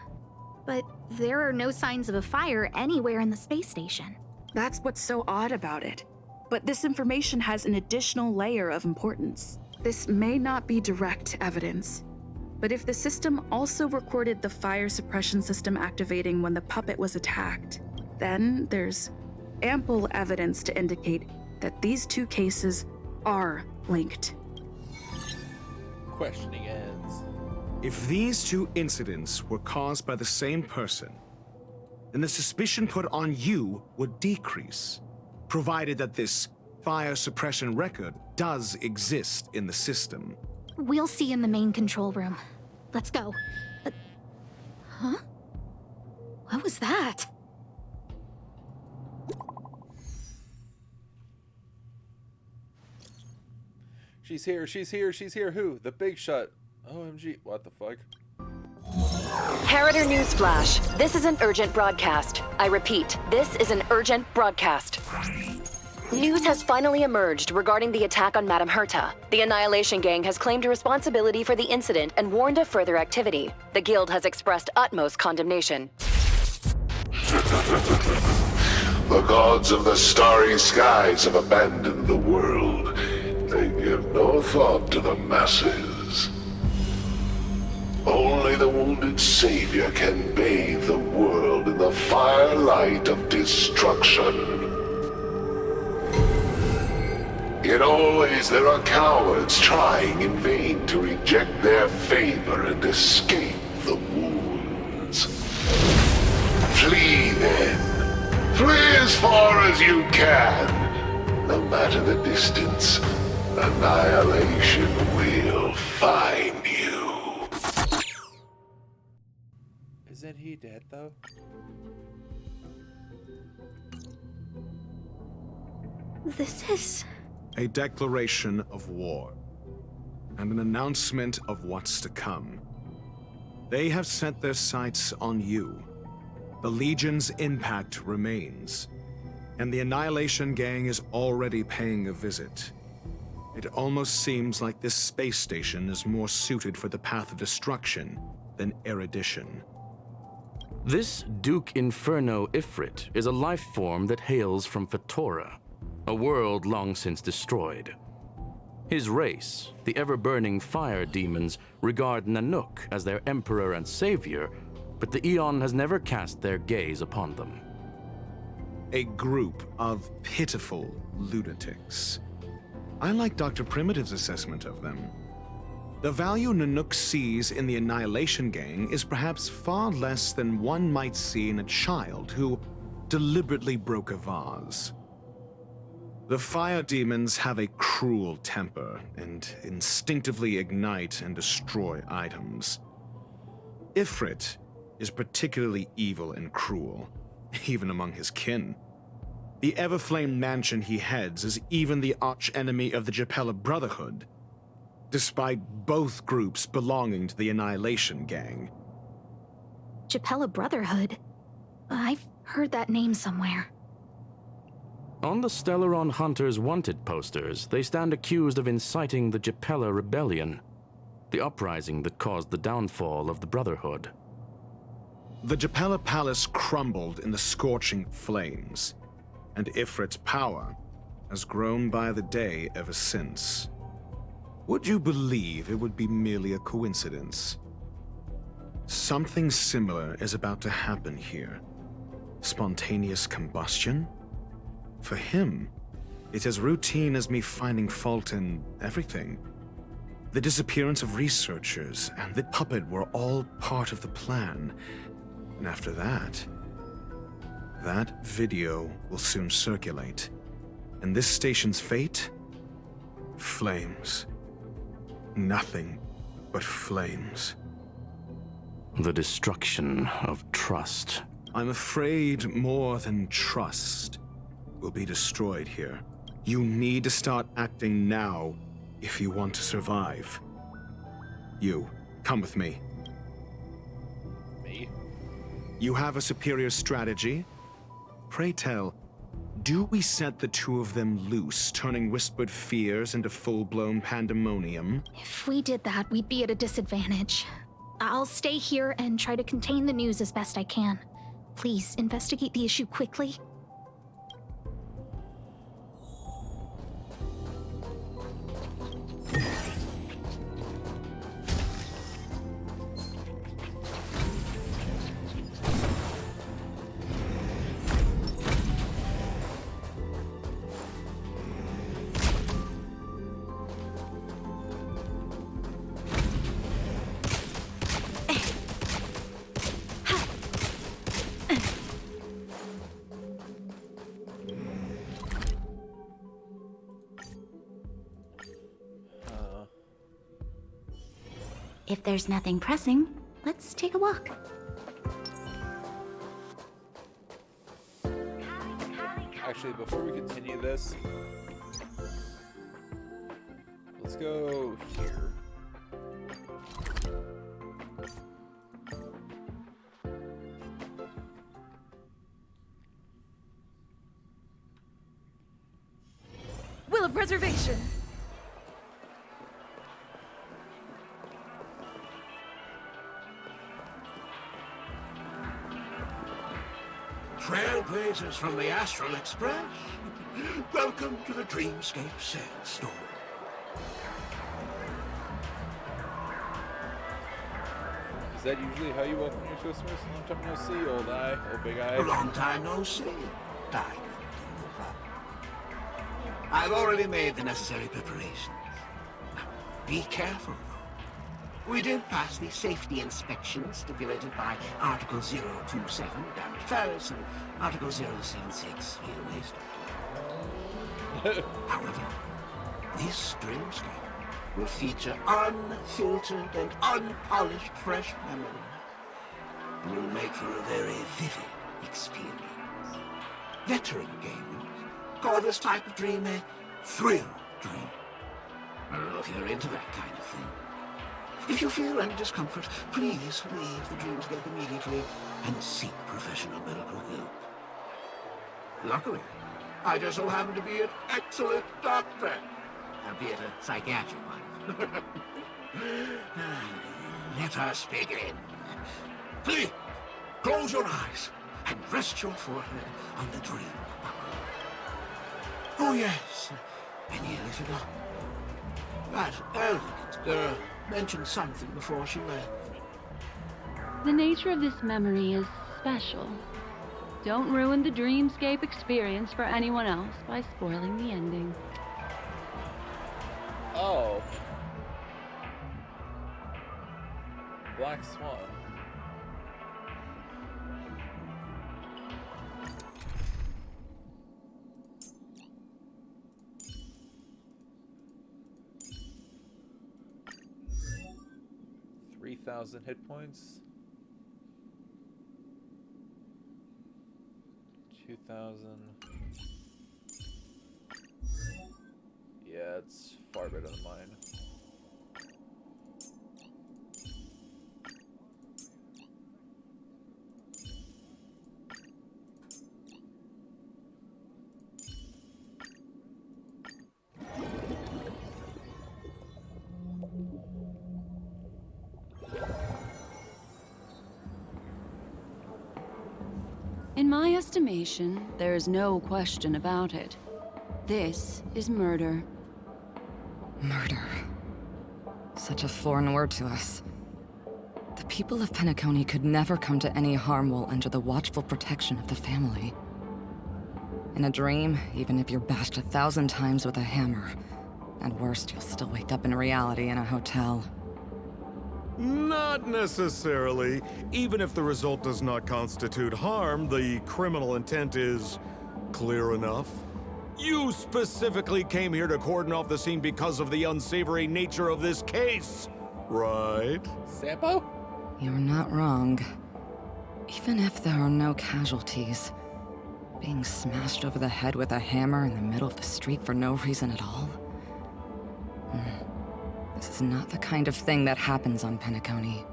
But there are no signs of a fire anywhere in the space station. That's what's so odd about it. But this information has an additional layer of importance. This may not be direct evidence, but if the system also recorded the fire suppression system activating when the puppet was attacked, then there's ample evidence to indicate that these two cases are linked. Questioning ends. If these two incidents were caused by the same person, then the suspicion put on you would decrease, provided that this fire suppression record does exist in the system. We'll see in the main control room. Let's go. Huh? What was that? She's here, she's here, she's here. Who? The big shot. OMG. What the fuck? Herta Newsflash. This is an urgent broadcast. I repeat, this is an urgent broadcast. News has finally emerged regarding the attack on Madame Herta. The Annihilation Gang has claimed responsibility for the incident and warned of further activity. The Guild has expressed utmost condemnation. The gods of the starry skies have abandoned the world. They give no thought to the masses. Only the wounded savior can bathe the world in the firelight of destruction. Yet always there are cowards trying in vain to reject their favor and escape the wounds. Flee then. Flee as far as you can. No matter the distance, annihilation will find you. Isn't he dead though? This is... A declaration of war, and an announcement of what's to come. They have set their sights on you. The Legion's impact remains, and the Annihilation Gang is already paying a visit. It almost seems like this space station is more suited for the path of destruction than erudition. This Duke Inferno Ifrit is a life form that hails from Fatora, a world long since destroyed. His race, the ever-burning fire demons, regard Nanook as their emperor and savior, but the Eon has never cast their gaze upon them. A group of pitiful lunatics. I like Dr. Primitive's assessment of them. The value Nanook sees in the Annihilation Gang is perhaps far less than one might see in a child who deliberately broke a vase. The fire demons have a cruel temper and instinctively ignite and destroy items. Ifrit is particularly evil and cruel, even among his kin. The Everflame mansion he heads is even the arch-enemy of the Japella Brotherhood, despite both groups belonging to the Annihilation Gang. Japella Brotherhood? I've heard that name somewhere. On the Stellaron Hunters wanted posters, they stand accused of inciting the Japella Rebellion, the uprising that caused the downfall of the Brotherhood. The Japella Palace crumbled in the scorching flames, and Ifrit's power has grown by the day ever since. Would you believe it would be merely a coincidence? Something similar is about to happen here. Spontaneous combustion? For him, it's as routine as me finding fault in everything. The disappearance of researchers and the puppet were all part of the plan. And after that video will soon circulate. And this station's fate? Flames. Nothing but flames. The destruction of trust. I'm afraid more than trust will be destroyed here. You need to start acting now if you want to survive. You, come with me. Me? You have a superior strategy? Pray tell, do we set the two of them loose, turning whispered fears into full-blown pandemonium? If we did that, we'd be at a disadvantage. I'll stay here and try to contain the news as best I can. Please, investigate the issue quickly. If there's nothing pressing, let's take a walk. Actually, before we continue this, let's go here. Will of Preservation! Trailblazers from the Astral Express. Welcome to the Dreamscape Sandstorm. Is that usually how you welcome your customers? A long time no see, old eye, old big eye. A long time no see. I've already made the necessary preparations. Now, be careful, though. We did pass the safety inspection stipulated by Article 027, damaged ferrets, and Article 076, real waste. However, this dreamscape will feature unfiltered and unpolished fresh memory. It will make for a very vivid experience. Veteran gamers call this type of dream a thrill dream. I don't know if you're into that kind of thing. If you feel any discomfort, please leave the dreamscape immediately and seek professional medical help. Luckily, I just so happen to be an excellent doctor, albeit a psychiatric one. Let us begin. Please, close your eyes and rest your forehead on the dream bubble. Oh yes, I nearly forgot. That elegant girl mentioned something before she left. The nature of this memory is special. Don't ruin the dreamscape experience for anyone else by spoiling the ending. Oh. Black Swan. $3,000 hit points. 2,000. Yeah, it's far better than mine. In my estimation, there is no question about it. This is murder. Murder. Such a foreign word to us. The people of Penacony could never come to any harm while under the watchful protection of the family. In a dream, even if you're bashed 1,000 times with a hammer, at worst, you'll still wake up in reality in a hotel. Not necessarily. Even if the result does not constitute harm, the criminal intent is clear enough. You specifically came here to cordon off the scene because of the unsavory nature of this case, right? Sampo? You're not wrong. Even if there are no casualties, being smashed over the head with a hammer in the middle of the street for no reason at all? This is not the kind of thing that happens on Penacony.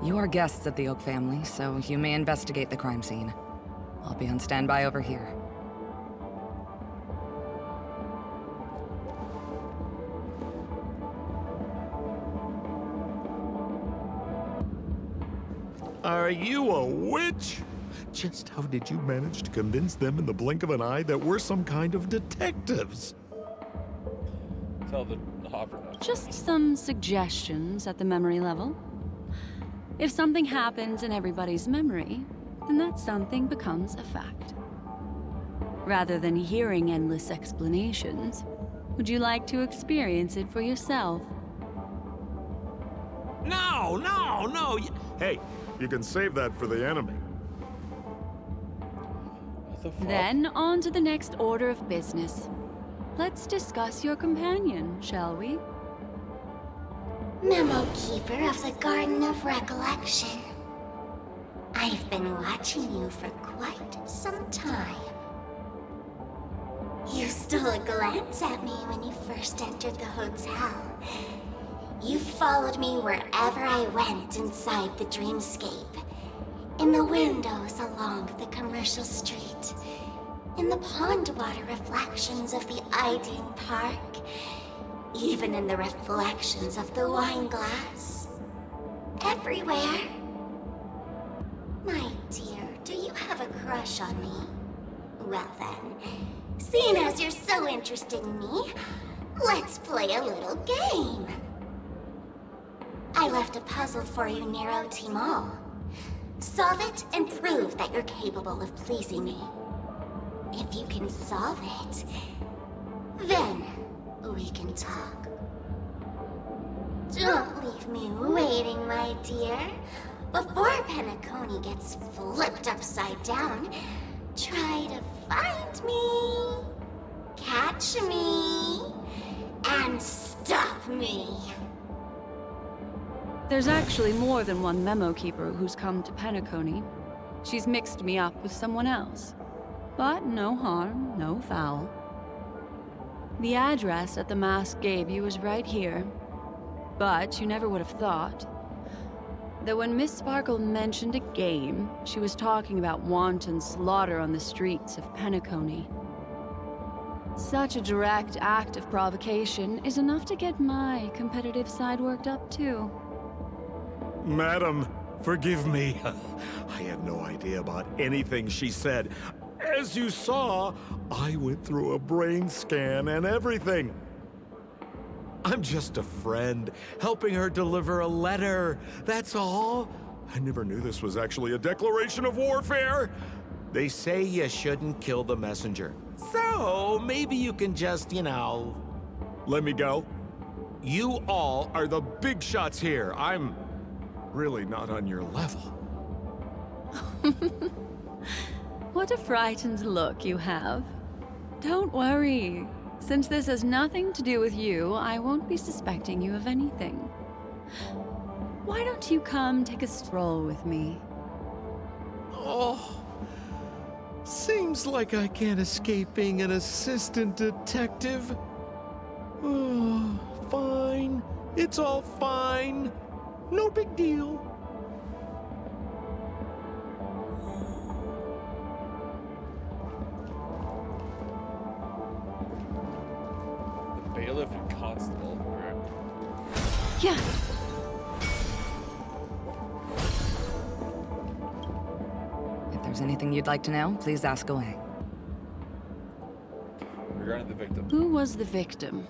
You are guests of the Oak family, so you may investigate the crime scene. I'll be on standby over here. Are you a witch? Just how did you manage to convince them in the blink of an eye that we're some kind of detectives? Tell the Hoffer no. Just some suggestions at the memory level. If something happens in everybody's memory, then that something becomes a fact. Rather than hearing endless explanations, would you like to experience it for yourself? No, no, no! Hey, you can save that for the enemy. What the fuck? Then on to the next order of business. Let's discuss your companion, shall we? Memo Keeper of the Garden of Recollection. I've been watching you for quite some time. You stole a glance at me when you first entered the hotel. You followed me wherever I went inside the dreamscape. In the windows along the commercial street. In the pond water reflections of the Iden Park. Even in the reflections of the wine glass. Everywhere. My dear, do you have a crush on me? Well then, seeing as you're so interested in me, let's play a little game. I left a puzzle for you, Nero Timal. Solve it and prove that you're capable of pleasing me. If you can solve it, then we can talk. Don't leave me waiting, my dear. Before Penacony gets flipped upside down, try to find me, catch me, and stop me. There's actually more than one Memo Keeper who's come to Penacony. She's mixed me up with someone else. But no harm, no foul. The address that the mask gave you is right here. But you never would have thought that when Miss Sparkle mentioned a game, she was talking about wanton slaughter on the streets of Penacony. Such a direct act of provocation is enough to get my competitive side worked up too. Madam, forgive me. I had no idea about anything she said. As you saw, I went through a brain scan and everything. I'm just a friend, helping her deliver a letter, that's all. I never knew this was actually a declaration of warfare. They say you shouldn't kill the messenger. So, maybe you can just, let me go. You all are the big shots here. I'm really not on your level. What a frightened look you have. Don't worry. Since this has nothing to do with you, I won't be suspecting you of anything. Why don't you come take a stroll with me? Oh, seems like I can't escape being an assistant detective. Oh, fine. It's all fine. No big deal. Bailiff and constable. Yeah. If there's anything you'd like to know, please ask away. Regarding the victim. Who was the victim?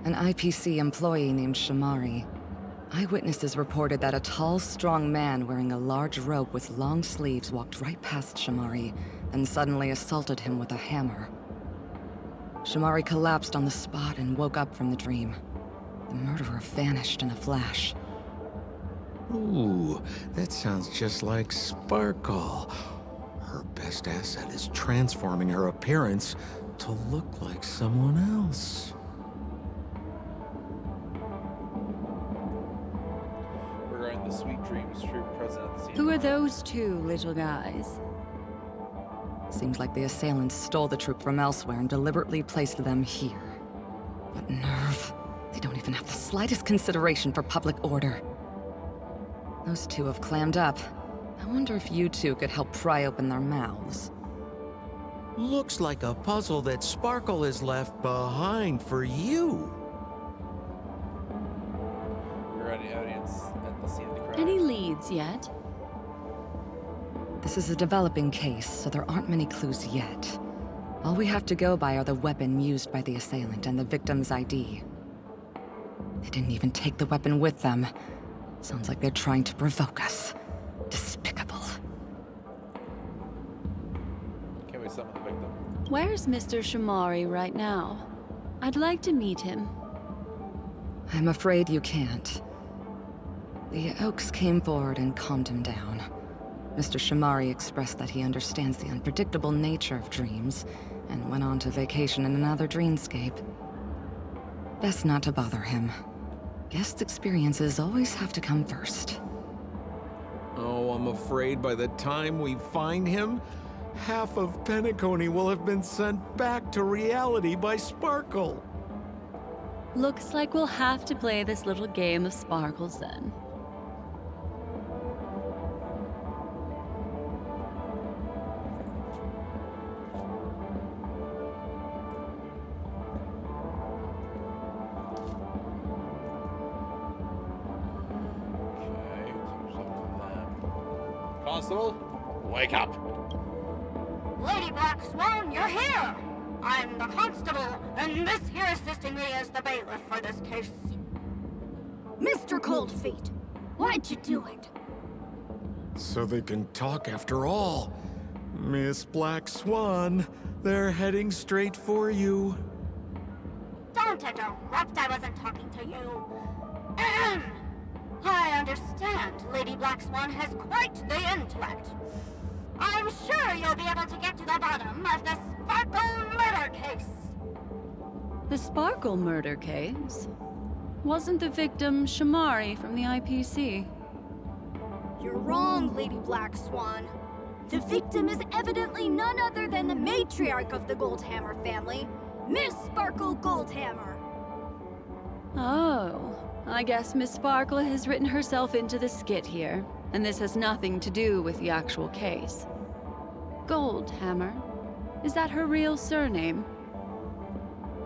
An IPC employee named Shamari. Eyewitnesses reported that a tall, strong man wearing a large robe with long sleeves walked right past Shamari, and suddenly assaulted him with a hammer. Shamari collapsed on the spot and woke up from the dream. The murderer vanished in a flash. Ooh, that sounds just like Sparkle. Her best best asset is transforming her appearance to look like someone else. Regarding the Sweet Dreams troop present at the scene. Who are those two little guys? Seems like the assailants stole the troop from elsewhere and deliberately placed them here. What nerve. They don't even have the slightest consideration for public order. Those two have clammed up. I wonder if you two could help pry open their mouths. Looks like a puzzle that Sparkle has left behind for you. We're at the audience at the scene of the crime. Any leads yet? This is a developing case, so there aren't many clues yet. All we have to go by are the weapon used by the assailant and the victim's ID. They didn't even take the weapon with them. Sounds like they're trying to provoke us. Despicable. Can we summon the victim? Where's Mr. Shamari right now? I'd like to meet him. I'm afraid you can't. The Oaks came forward and calmed him down. Mr. Shamari expressed that he understands the unpredictable nature of dreams, and went on to vacation in another dreamscape. Best not to bother him. Guest experiences always have to come first. Oh, I'm afraid by the time we find him, half of Penacony will have been sent back to reality by Sparkle. Looks like we'll have to play this little game of sparkles then. Constable, wake up! Lady Black Swan, you're here! I'm the constable, and this here assisting me is the bailiff for this case. Mr. Coldfeet, why'd you do it? So they can talk after all. Miss Black Swan, they're heading straight for you. Don't interrupt, I wasn't talking to you. I understand Lady Black Swan has quite the intellect. I'm sure you'll be able to get to the bottom of the Sparkle murder case. The Sparkle murder case? Wasn't the victim Shamari from the IPC? You're wrong, Lady Black Swan. The victim is evidently none other than the matriarch of the Goldhammer family, Miss Sparkle Goldhammer. Oh, I guess Miss Sparkle has written herself into the skit here, and this has nothing to do with the actual case. Goldhammer? Is that her real surname?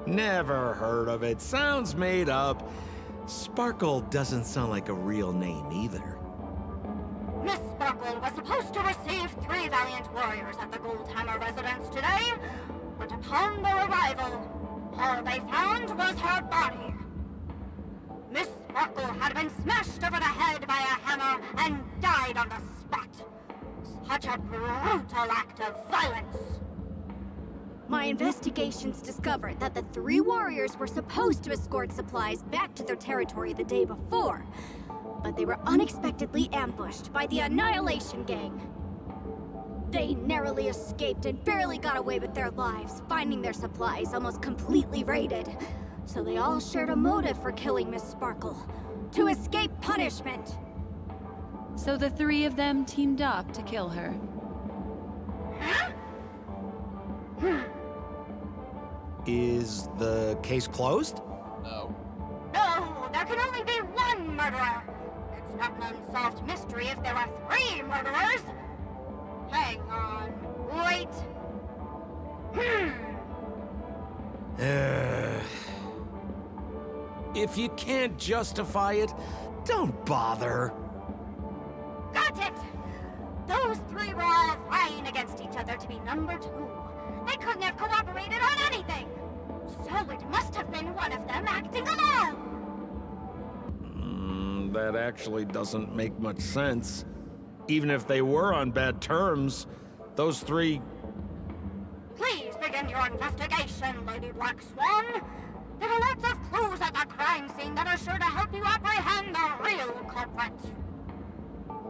Never heard of it. Sounds made up. Sparkle doesn't sound like a real name either. Miss Sparkle was supposed to receive 3 valiant warriors at the Goldhammer residence today, but upon their arrival, all they found was her body. Miss Sparkle had been smashed over the head by a hammer and died on the spot. Such a brutal act of violence. My investigations discovered that the 3 warriors were supposed to escort supplies back to their territory the day before, but they were unexpectedly ambushed by the Annihilation Gang. They narrowly escaped and barely got away with their lives, finding their supplies almost completely raided. So they all shared a motive for killing Miss Sparkle, to escape punishment. So the 3 of them teamed up to kill her. Is the case closed? No. No, there can only be one murderer. It's not an unsolved mystery if there are 3 murderers. Hang on, wait. If you can't justify it, don't bother. Got it! Those 3 were all vying against each other to be number 2. They couldn't have cooperated on anything. So it must have been one of them acting alone. That actually doesn't make much sense. Even if they were on bad terms, those 3... Please begin your investigation, Lady Black Swan. There are lots of clues at the crime scene that are sure to help you apprehend the real culprit.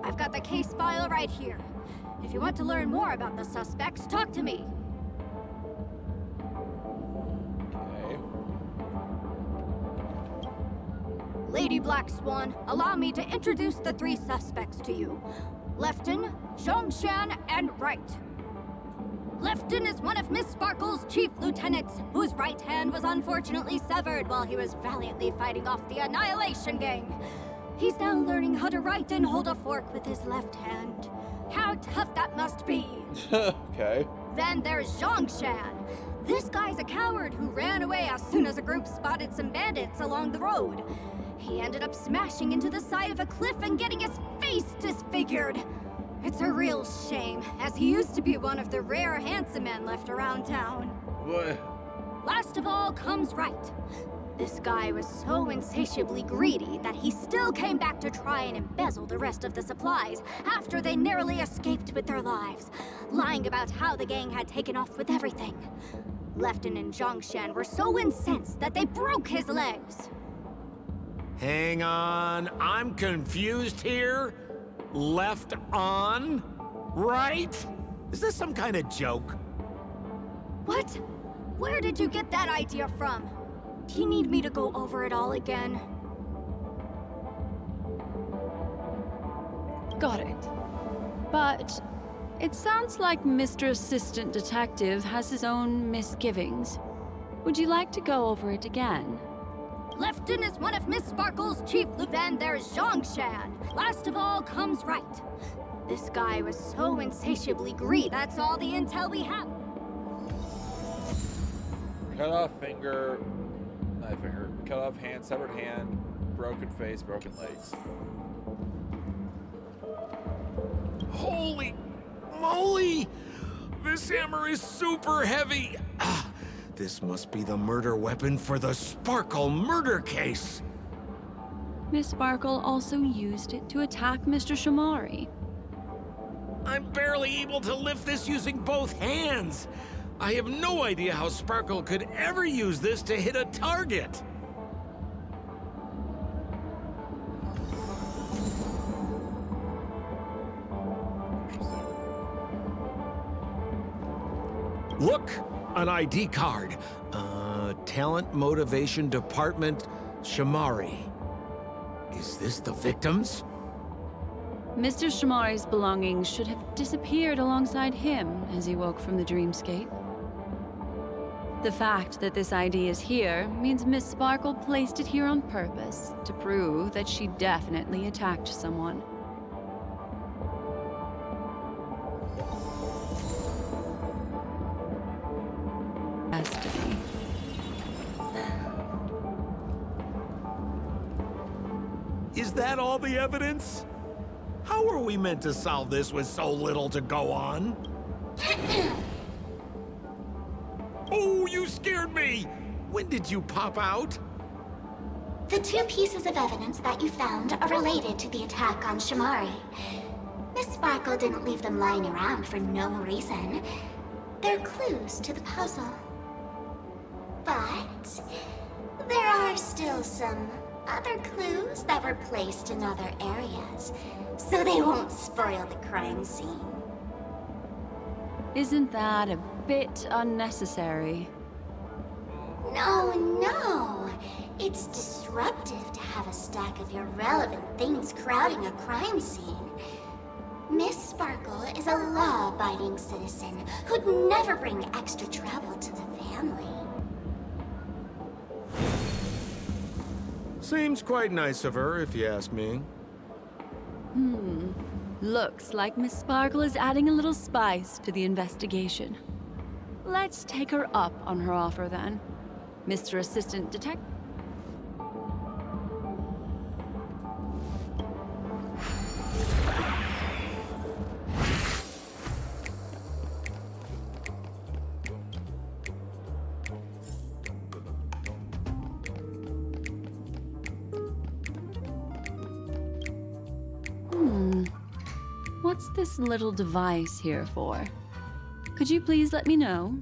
I've got the case file right here. If you want to learn more about the suspects, talk to me. Okay. Lady Black Swan, allow me to introduce the 3 suspects to you. Lefton, Zhongshan, and Wright. Lefton is one of Miss Sparkle's chief lieutenants, whose right hand was unfortunately severed while he was valiantly fighting off the Annihilation Gang. He's now learning how to write and hold a fork with his left hand. How tough that must be! Okay. Then there's Zhongshan. This guy's a coward who ran away as soon as a group spotted some bandits along the road. He ended up smashing into the side of a cliff and getting his face disfigured. It's a real shame, as he used to be one of the rare handsome men left around town. What? Last of all comes Wright. This guy was so insatiably greedy that he still came back to try and embezzle the rest of the supplies after they narrowly escaped with their lives, lying about how the gang had taken off with everything. Lefton and Zhongshan were so incensed that they broke his legs. Hang on, I'm confused here. Left on? Right? Is this some kind of joke? What? Where did you get that idea from? Do you need me to go over it all again? Got it. But it sounds like Mr. Assistant Detective has his own misgivings. Would you like to go over it again? Lefton is one of Miss Sparkle's chief. Then there's Zhongshan. Last of all comes Wright. This guy was so insatiably greedy. That's all the intel we have. Cut off finger, knife finger, cut off hand, severed hand, broken face, broken legs. Holy moly! This hammer is super heavy! This must be the murder weapon for the Sparkle murder case! Miss Sparkle also used it to attack Mr. Shamari. I'm barely able to lift this using both hands! I have no idea how Sparkle could ever use this to hit a target! Look! An ID card. Talent Motivation Department, Shamari. Is this the victims? Mr. Shamari's belongings should have disappeared alongside him as he woke from the dreamscape. The fact that this ID is here means Miss Sparkle placed it here on purpose to prove that she definitely attacked someone. Has to be. Is that all the evidence? How are we meant to solve this with so little to go on? Oh, you scared me! When did you pop out? The 2 pieces of evidence that you found are related to the attack on Shamari. Miss Sparkle didn't leave them lying around for no reason. They're clues to the puzzle. But there are still some other clues that were placed in other areas, so they won't spoil the crime scene. Isn't that a bit unnecessary? No. It's disruptive to have a stack of irrelevant things crowding a crime scene. Miss Sparkle is a law-abiding citizen who'd never bring extra trouble to the family. Seems quite nice of her, if you ask me. Looks like Miss Sparkle is adding a little spice to the investigation. Let's take her up on her offer then. Mr. Assistant Detective. What's this little device here for? Could you please let me know?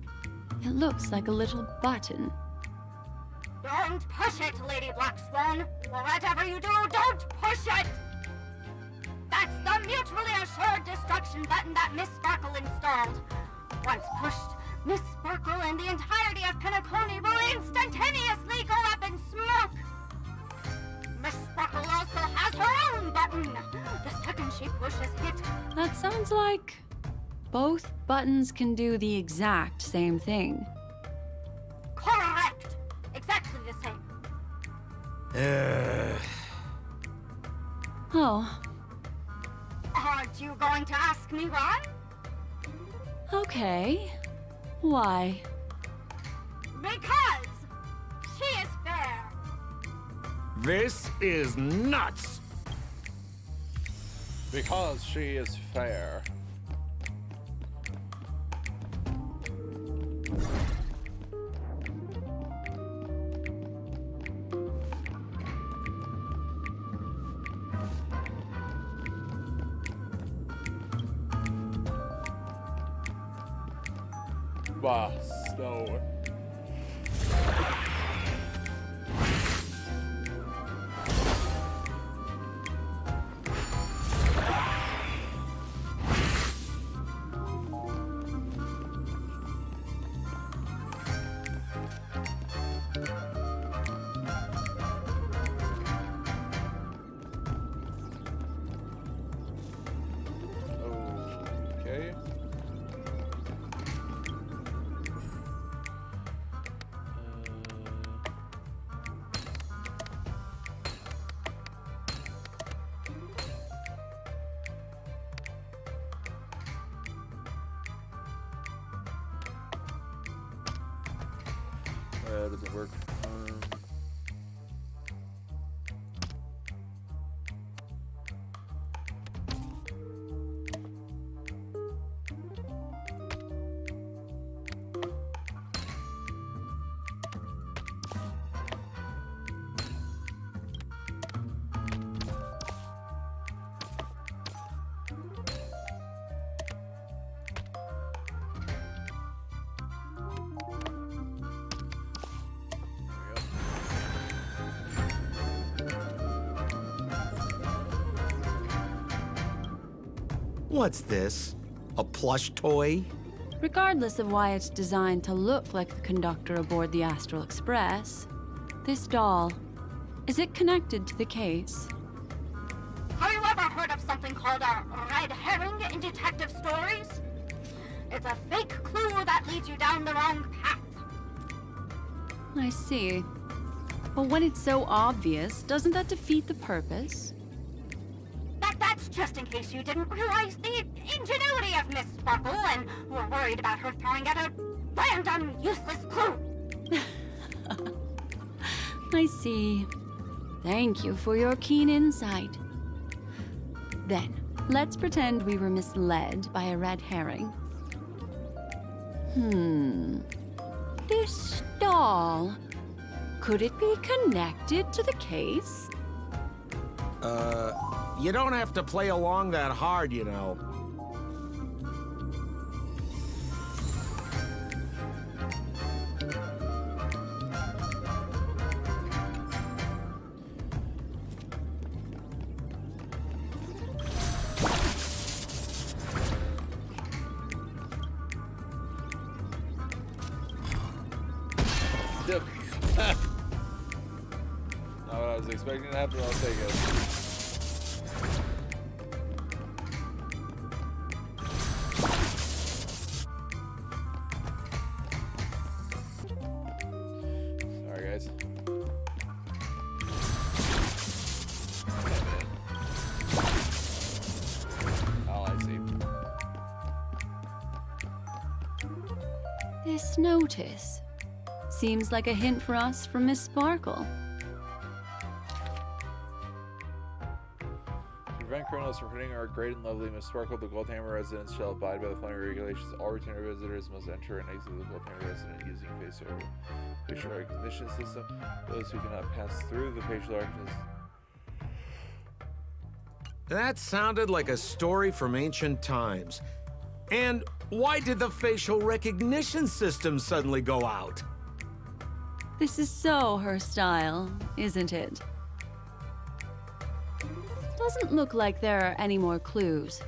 It looks like a little button. Don't push it, Lady Black Swan. Whatever you do, don't push it! That's the mutually assured destruction button that Miss Sparkle installed. Once pushed, Miss Sparkle and the entirety of Penacony will instantaneously go up in smoke. Miss Sparkle also has her own button. The second she pushes hit. That sounds like both buttons can do the exact same thing. Correct. Exactly the same. Oh, Aren't you going to ask me why? okay. Why? Because she is fair. This is nuts! Because she is fair. Snow. Okay. That doesn't work. What's this? A plush toy? Regardless of why it's designed to look like the conductor aboard the Astral Express, this doll, is it connected to the case? Have you ever heard of something called a red herring in detective stories? It's a fake clue that leads you down the wrong path. I see. But when it's so obvious, doesn't that defeat the purpose? That's just in case you didn't realize the ingenuity of Miss Sparkle and were worried about her throwing out a random, useless clue. I see. Thank you for your keen insight. Then, let's pretend we were misled by a red herring. This doll, could it be connected to the case? You don't have to play along that hard, you know. Not what I was expecting to happen, I'll take it. Sorry, guys. Oh, I see. This notice seems like a hint for us from Miss Sparkle. To prevent criminals from hurting our great and lovely Miss Sparkle, the Goldhammer residents shall abide by the following regulations. All returning visitors must enter and exit the Goldhammer resident using facial recognition system. Those who cannot pass through the facial recognition. That sounded like a story from ancient times. And why did the facial recognition system suddenly go out? This is so her style, isn't it? Doesn't look like there are any more clues.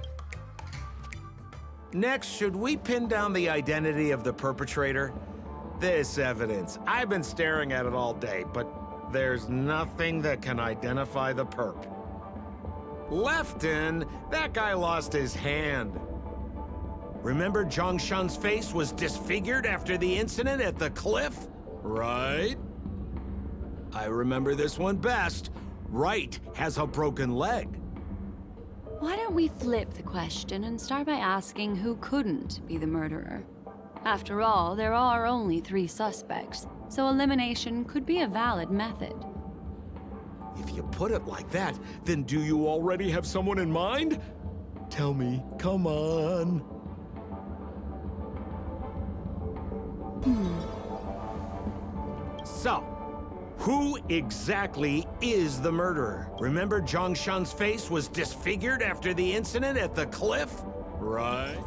Next, should we pin down the identity of the perpetrator? This evidence, I've been staring at it all day, but there's nothing that can identify the perp. Lefton, that guy lost his hand. Remember Zhongshan's face was disfigured after the incident at the cliff? Right? I remember this one best. Right has a broken leg. Why don't we flip the question and start by asking who couldn't be the murderer? After all, there are only 3 suspects, so elimination could be a valid method. If you put it like that, then do you already have someone in mind? Tell me, come on. So, who exactly is the murderer? Remember Zhongshan's face was disfigured after the incident at the cliff? Right.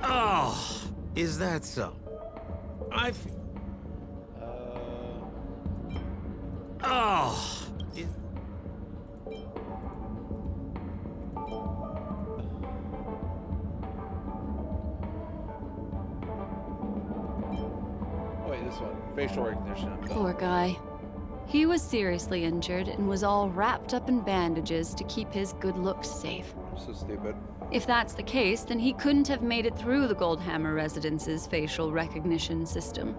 Oh, is that so? Oh. Wait, this one. Facial recognition. Poor guy. He was seriously injured and was all wrapped up in bandages to keep his good looks safe. So stupid. If that's the case, then he couldn't have made it through the Goldhammer Residence's facial recognition system.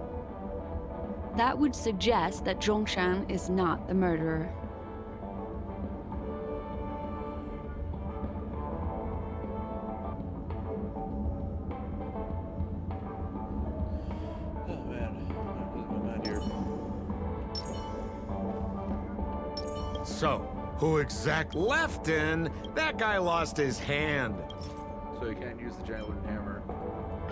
That would suggest that Zhongshan is not the murderer. Oh man, I'm losing my mind here. So, who exactly? Lefton, that guy lost his hand. So you can't use the giant wooden hammer.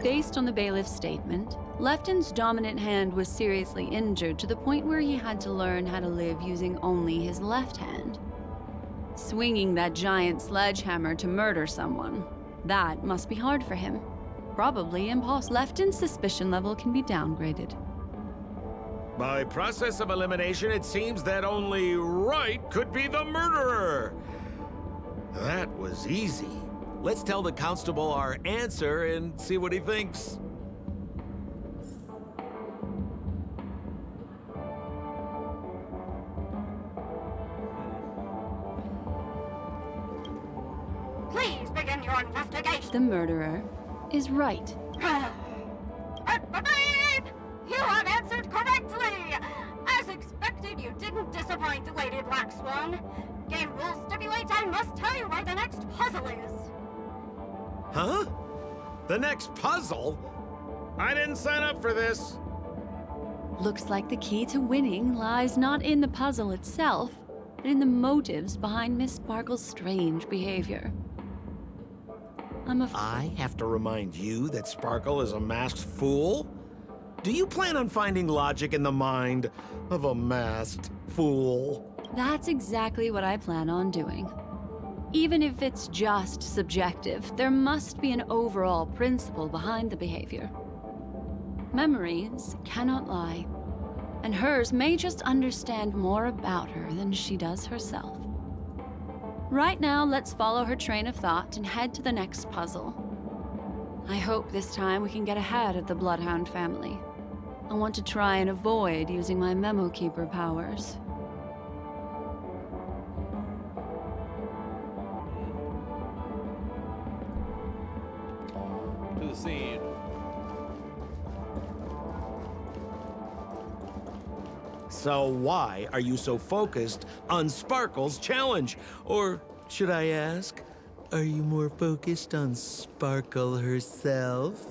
Based on the bailiff's statement, Lefton's dominant hand was seriously injured to the point where he had to learn how to live using only his left hand. Swinging that giant sledgehammer to murder someone, that must be hard for him. Probably impossible. Lefton's suspicion level can be downgraded. By process of elimination, it seems that only Wright could be the murderer. That was easy. Let's tell the constable our answer and see what he thinks. Please begin your investigation. The murderer is Wright. You have answered correctly! As expected, you didn't disappoint, Lady Black Swan. Game rules stipulate I must tell you where the next puzzle is. Huh? The next puzzle? I didn't sign up for this. Looks like the key to winning lies not in the puzzle itself, but in the motives behind Miss Sparkle's strange behavior. I have to remind you that Sparkle is a masked fool? Do you plan on finding logic in the mind of a masked fool? That's exactly what I plan on doing. Even if it's just subjective, there must be an overall principle behind the behavior. Memories cannot lie, and hers may just understand more about her than she does herself. Right now, let's follow her train of thought and head to the next puzzle. I hope this time we can get ahead of the Bloodhound family. I want to try and avoid using my Memo Keeper powers. To the scene. So why are you so focused on Sparkle's challenge? Or should I ask, are you more focused on Sparkle herself?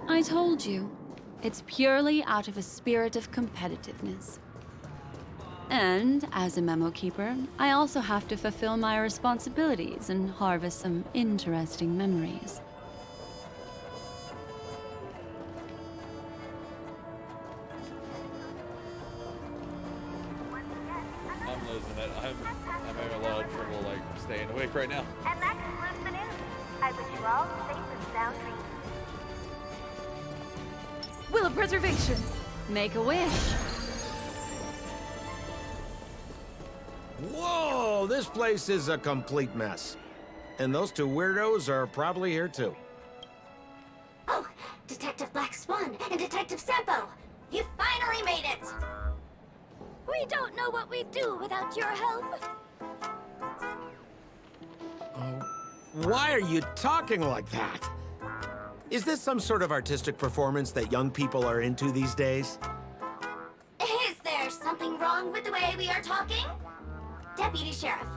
I told you, it's purely out of a spirit of competitiveness. And as a Memo Keeper, I also have to fulfill my responsibilities and harvest some interesting memories. I wish you all safe and sound dreams. Will of preservation. Make a wish. Whoa, this place is a complete mess. And those two weirdos are probably here too. Oh, Detective Black Swan and Detective Sampo! You finally made it! We don't know what we'd do without your help. Why are you talking like that? Is this some sort of artistic performance that young people are into these days? Is there something wrong with the way we are talking? Deputy Sheriff,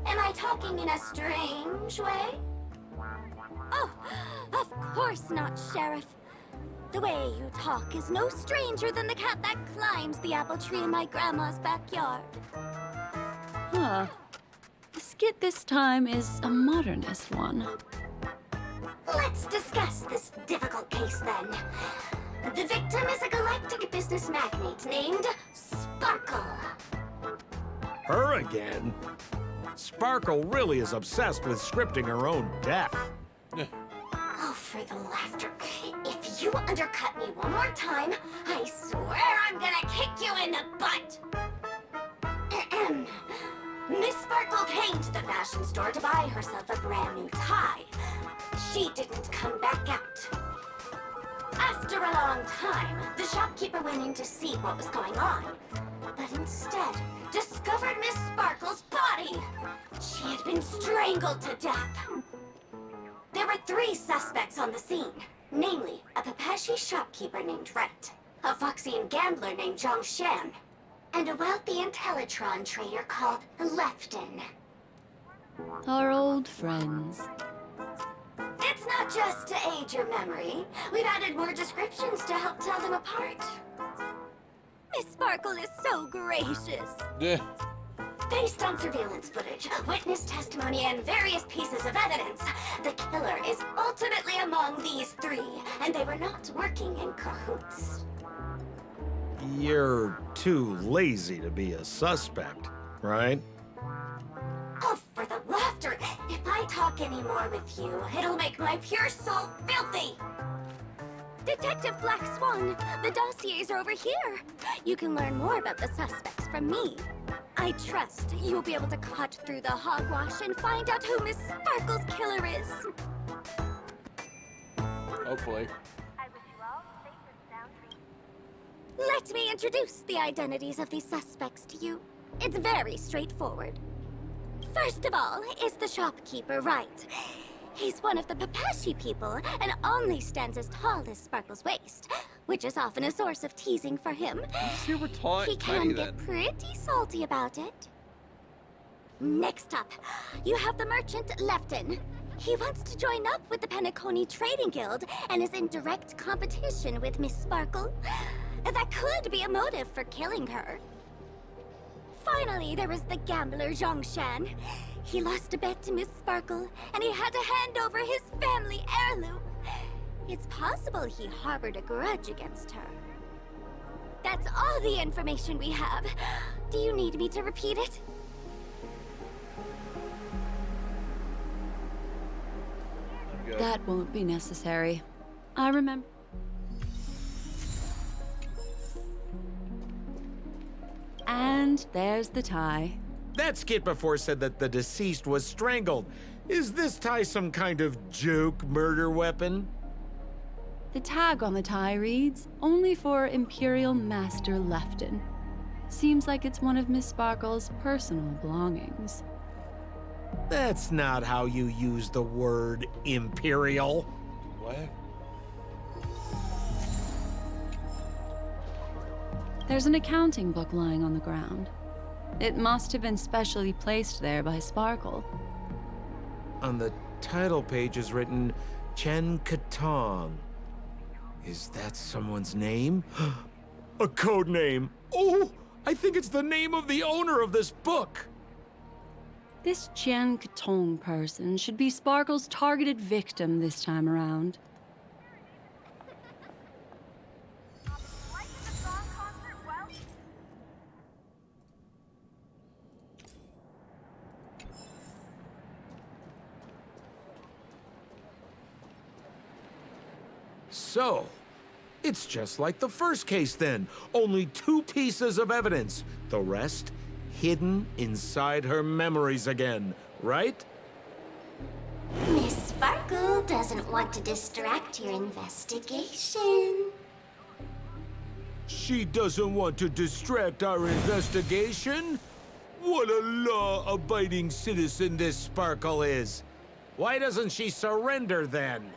am I talking in a strange way? Oh, of course not, Sheriff. The way you talk is no stranger than the cat that climbs the apple tree in my grandma's backyard. Huh. The skit this time is a modernist one. Let's discuss this difficult case then. The victim is a galactic business magnate named Sparkle. Her again? Sparkle really is obsessed with scripting her own death. Oh, for the laughter. If you undercut me one more time, I swear I'm gonna kick you in the butt. Ahem. Miss Sparkle came to the fashion store to buy herself a brand new tie. She didn't come back out. After a long time, the shopkeeper went in to see what was going on, but instead discovered Miss Sparkle's body. She had been strangled to death. There were 3 suspects on the scene, namely a Papashi shopkeeper named Wright, a Foxian gambler named Zhang Shan, and a wealthy Intellitron trader called Lefton. Our old friends. It's not just to aid your memory. We've added more descriptions to help tell them apart. Miss Sparkle is so gracious. Yeah. Based on surveillance footage, witness testimony, and various pieces of evidence, the killer is ultimately among these 3, and they were not working in cahoots. You're too lazy to be a suspect, right? Oh, for the laughter! If I talk any more with you, it'll make my pure soul filthy! Detective Black Swan, the dossiers are over here. You can learn more about the suspects from me. I trust you'll be able to cut through the hogwash and find out who Miss Sparkle's killer is. Hopefully. Let me introduce the identities of these suspects to you. It's very straightforward. First of all is the shopkeeper, Wright. He's one of the Papashi people and only stands as tall as Sparkle's waist, which is often a source of teasing for him. See, we're He can get pretty salty about it. Next up, you have the merchant Lefton. He wants to join up with the Penacony Trading Guild and is in direct competition with Miss Sparkle. That could be a motive for killing her. Finally, there is the gambler Zhang Shan. He lost a bet to Miss Sparkle, and he had to hand over his family heirloom. It's possible he harbored a grudge against her. That's all the information we have. Do you need me to repeat it? That won't be necessary. I remember. And there's the tie. That skit before said that the deceased was strangled. Is this tie some kind of joke murder weapon? The tag on the tie reads, "Only for Imperial Master Lefton." Seems like it's one of Miss Sparkle's personal belongings. That's not how you use the word Imperial. What? There's an accounting book lying on the ground. It must have been specially placed there by Sparkle. On the title page is written Chen Katong. Is that someone's name? A code name. Oh, I think it's the name of the owner of this book. This Jian Katong person should be Sparkle's targeted victim this time around. So, it's just like the first case then. Only 2 pieces of evidence. The rest hidden inside her memories again, right? Miss Sparkle doesn't want to distract your investigation. She doesn't want to distract our investigation? What a law-abiding citizen this Sparkle is. Why doesn't she surrender then?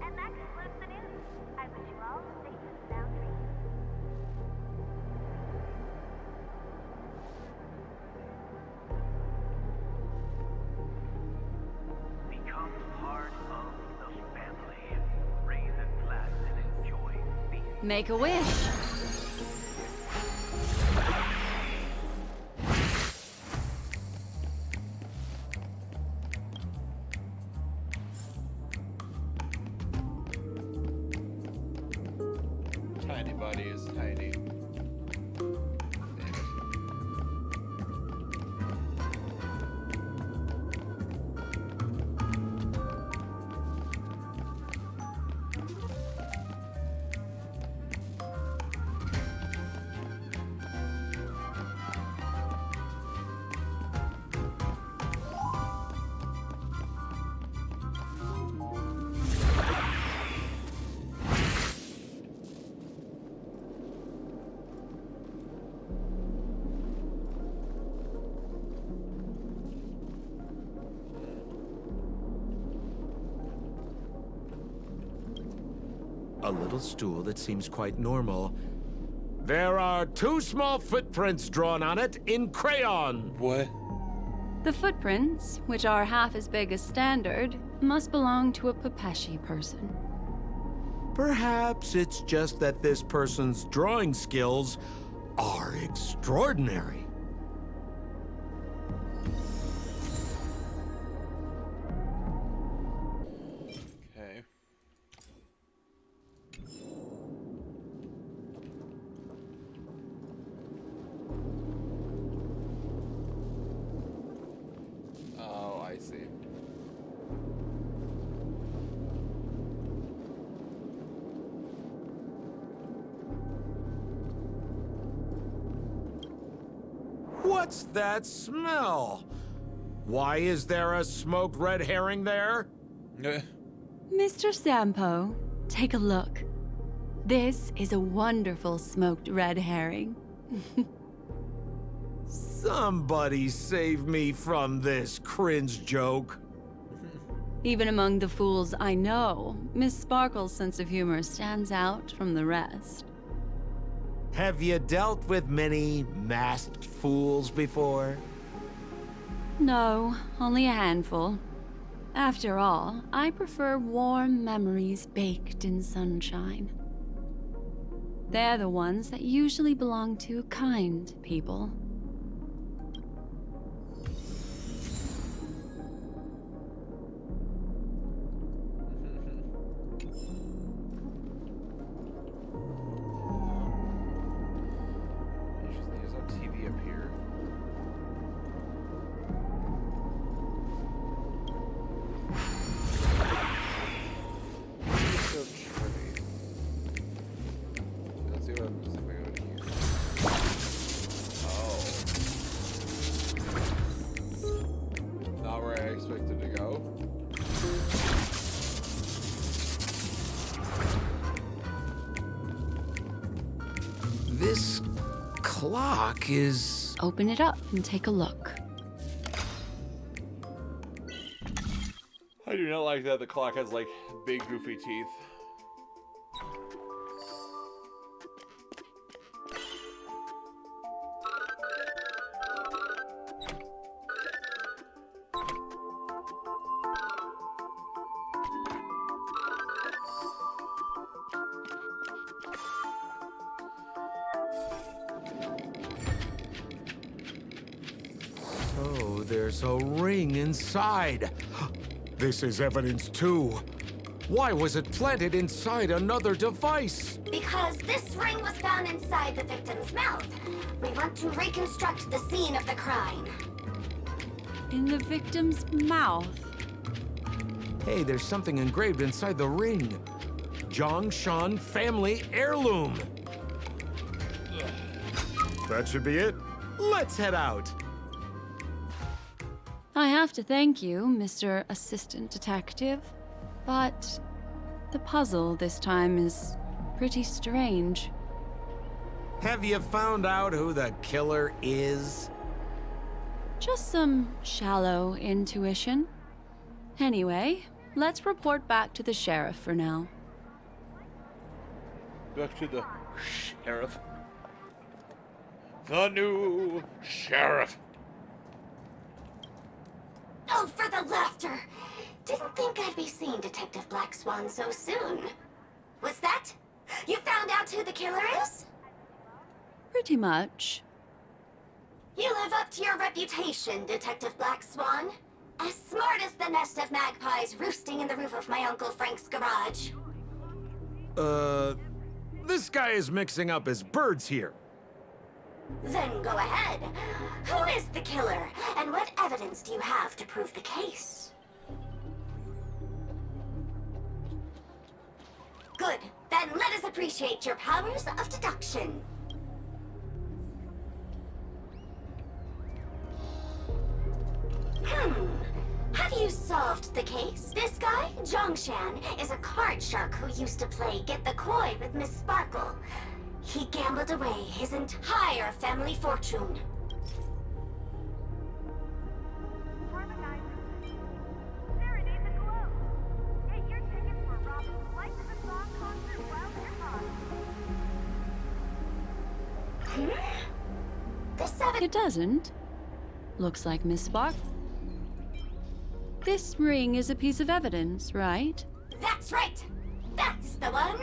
And that concludes the news. I wish you all safe and sound dreams. Become part of the family. Raise a glass and enjoy feast. Make a wish. Tiny buddy is tiny. A little stool that seems quite normal. There are 2 small footprints drawn on it in crayon. What? The footprints, which are half as big as standard, must belong to a Pepeshi person. Perhaps it's just that this person's drawing skills are extraordinary. Okay. Oh, I see. What's that smell? Why is there a smoked red herring there? Mr. Sampo, take a look. This is a wonderful smoked red herring. Somebody save me from this cringe joke. Even among the fools I know, Miss Sparkle's sense of humor stands out from the rest. Have you dealt with many masked fools before? No, only a handful. After all, I prefer warm memories baked in sunshine. They're the ones that usually belong to kind people. There's no TV up here. Let's see what happens if I go in here. Oh. Not where I expected to go. This clock is... Open it up and take a look. I do not like that the clock has like big goofy teeth. Oh, there's a ring inside. This is evidence too. Why was it planted inside another device? Because this ring was found inside the victim's mouth. We want to reconstruct the scene of the crime. In the victim's mouth. Hey, there's something engraved inside the ring. Zhongshan family heirloom. That should be it. Let's head out. I have to thank you, Mr. Assistant Detective, but the puzzle this time is pretty strange. Have you found out who the killer is? Just some shallow intuition. Anyway, let's report back to the sheriff for now. Back to the sheriff. The new sheriff. Oh, for the laughter! Didn't think I'd be seeing Detective Black Swan so soon. What's that? You found out who the killer is? Pretty much. You live up to your reputation, Detective Black Swan. As smart as the nest of magpies roosting in the roof of my Uncle Frank's garage. This guy is mixing up his birds here. Then go ahead. Who is the killer, and what evidence do you have to prove the case? Good. Then let us appreciate your powers of deduction. Have you solved the case? This guy, Zhongshan, is a card shark who used to play Get the Koi with Miss Sparkle. He gambled away his entire family fortune. Serenade the glow. Get your tickets for Robin's Life of the Song concert while you're on. The seven... It doesn't. Looks like Miss Sparkle. This ring is a piece of evidence, right? That's right! That's the one!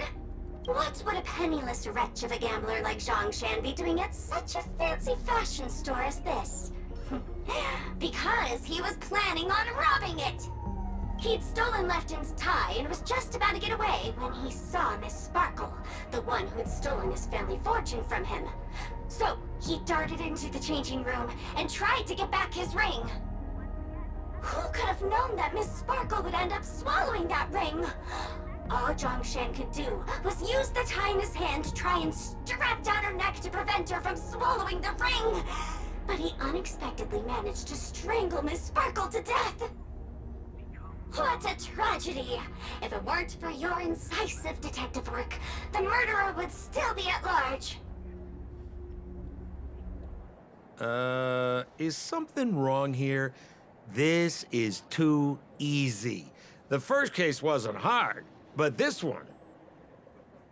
What would a penniless wretch of a gambler like Zhongshan be doing at such a fancy fashion store as this? Because he was planning on robbing it! He'd stolen Lefton's tie and was just about to get away when he saw Miss Sparkle, the one who had stolen his family fortune from him. So, he darted into the changing room and tried to get back his ring. Who could have known that Miss Sparkle would end up swallowing that ring? All Zhongshan could do was use the tie in his hand to try and strap down her neck to prevent her from swallowing the ring. But he unexpectedly managed to strangle Miss Sparkle to death. What a tragedy! If it weren't for your incisive detective work, the murderer would still be at large. Is something wrong here? This is too easy. The first case wasn't hard, but this one...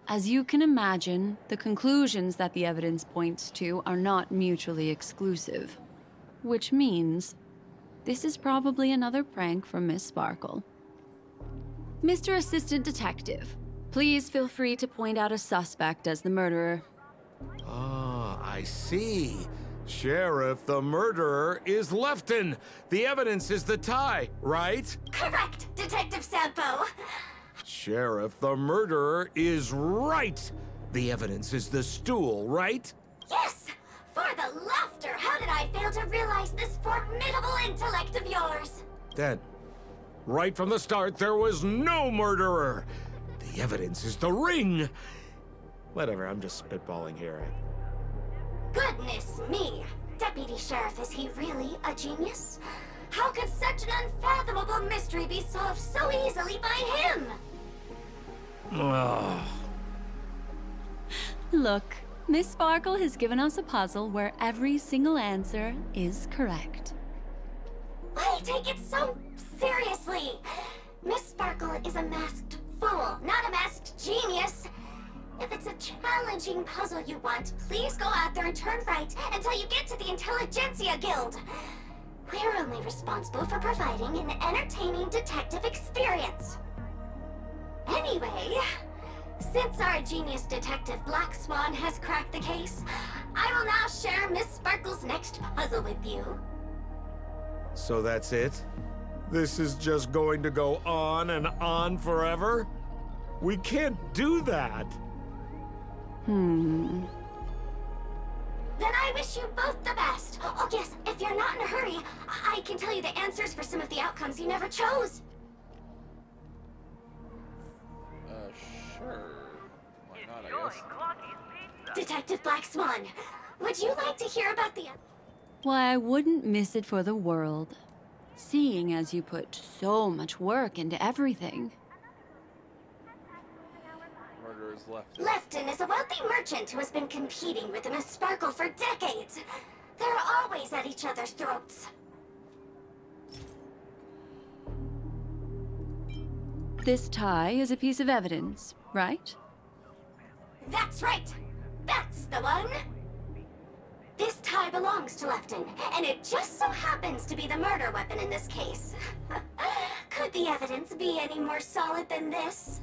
As you can imagine, the conclusions that the evidence points to are not mutually exclusive. Which means, this is probably another prank from Miss Sparkle. Mr. Assistant Detective, please feel free to point out a suspect as the murderer. Ah, I see. Sheriff, the murderer is Lefton. The evidence is the tie, right? Correct, Detective Sampo. Sheriff, the murderer is right. The evidence is the stool, right? Yes! For the laughter, how did I fail to realize this formidable intellect of yours? Then, right from the start, there was no murderer. The evidence is the ring. Whatever, I'm just spitballing here. Goodness me! Deputy Sheriff, is he really a genius? How could such an unfathomable mystery be solved so easily by him? Look, Miss Sparkle has given us a puzzle where every single answer is correct. Why take it so seriously? Miss Sparkle is a masked fool, not a masked genius. If it's a challenging puzzle you want, please go out there and turn right until you get to the Intelligentsia Guild. We're only responsible for providing an entertaining detective experience. Anyway, since our genius detective Black Swan has cracked the case, I will now share Miss Sparkle's next puzzle with you. So that's it? This is just going to go on and on forever? We can't do that. Then I wish you both the best. Oh yes, if you're not in a hurry, I can tell you the answers for some of the outcomes you never chose. Sure. Why not, I guess. Detective Black Swan, would you like to hear about the... Why, I wouldn't miss it for the world. Seeing as you put so much work into everything. Murderers left. Lefton is a wealthy merchant who has been competing with Miss Sparkle for decades. They're always at each other's throats. This tie is a piece of evidence, right? That's right! That's the one! This tie belongs to Lefton, and it just so happens to be the murder weapon in this case. Could the evidence be any more solid than this?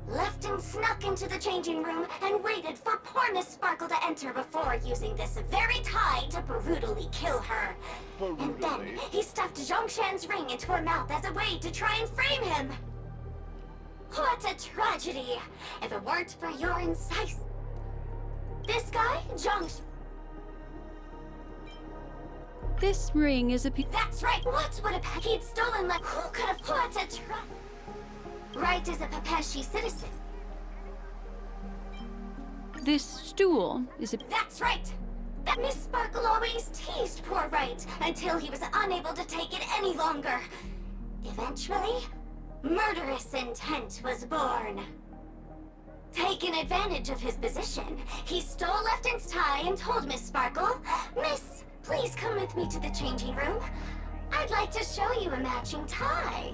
Lefton snuck into the changing room and waited for poor Miss Sparkle to enter before using this very tie to brutally kill her. And then he stuffed Zhongshan's ring into her mouth as a way to try and frame him. What a tragedy! If it weren't for your incisive... This guy, Zhongshan... This ring is a piece... That's right! What would a... He'd stolen like... Who could have... What a Right as a Papeshi citizen. This stool is a... That's right! That Miss Sparkle always teased poor Wright until he was unable to take it any longer. Eventually, murderous intent was born. Taking advantage of his position, he stole Lefton's tie and told Miss Sparkle, "Miss, please come with me to the changing room. I'd like to show you a matching tie."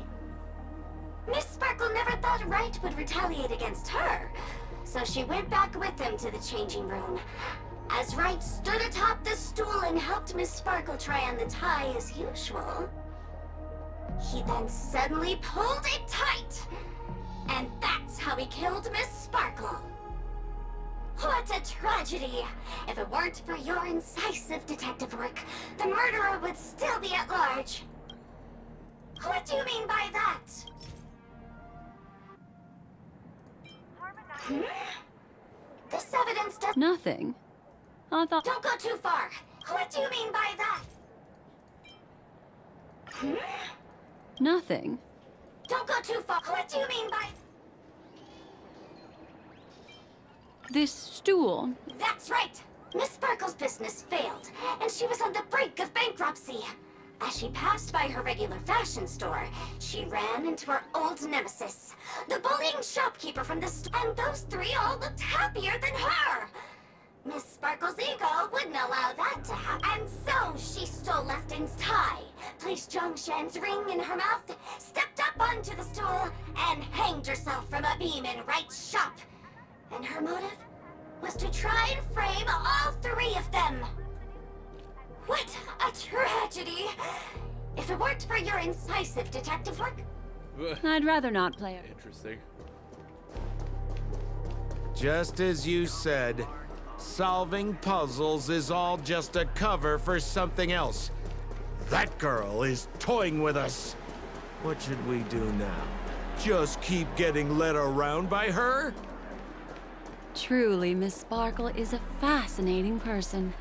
Miss Sparkle never thought Wright would retaliate against her, so she went back with him to the changing room. As Wright stood atop the stool and helped Miss Sparkle try on the tie as usual, he then suddenly pulled it tight, and that's how he killed Miss Sparkle. What a tragedy! If it weren't for your incisive detective work, the murderer would still be at large. What do you mean by that? This evidence does... Nothing. I thought... Don't go too far. What do you mean by that? Nothing. Don't go too far. What do you mean by... This stool... That's right! Miss Sparkle's business failed, and she was on the brink of bankruptcy. As she passed by her regular fashion store, she ran into her old nemesis, the bullying shopkeeper from the store, and those three all looked happier than her. Miss Sparkle's ego wouldn't allow that to happen, and so she stole Lefton's tie, placed Zhongshan's ring in her mouth, stepped up onto the stool, and hanged herself from a beam in Wright's shop. And her motive was to try and frame all three of them. What a tragedy! If it weren't for your incisive detective work... I'd rather not play it. Interesting. Just as you said, solving puzzles is all just a cover for something else. That girl is toying with us. What should we do now? Just keep getting led around by her? Truly, Miss Sparkle is a fascinating person.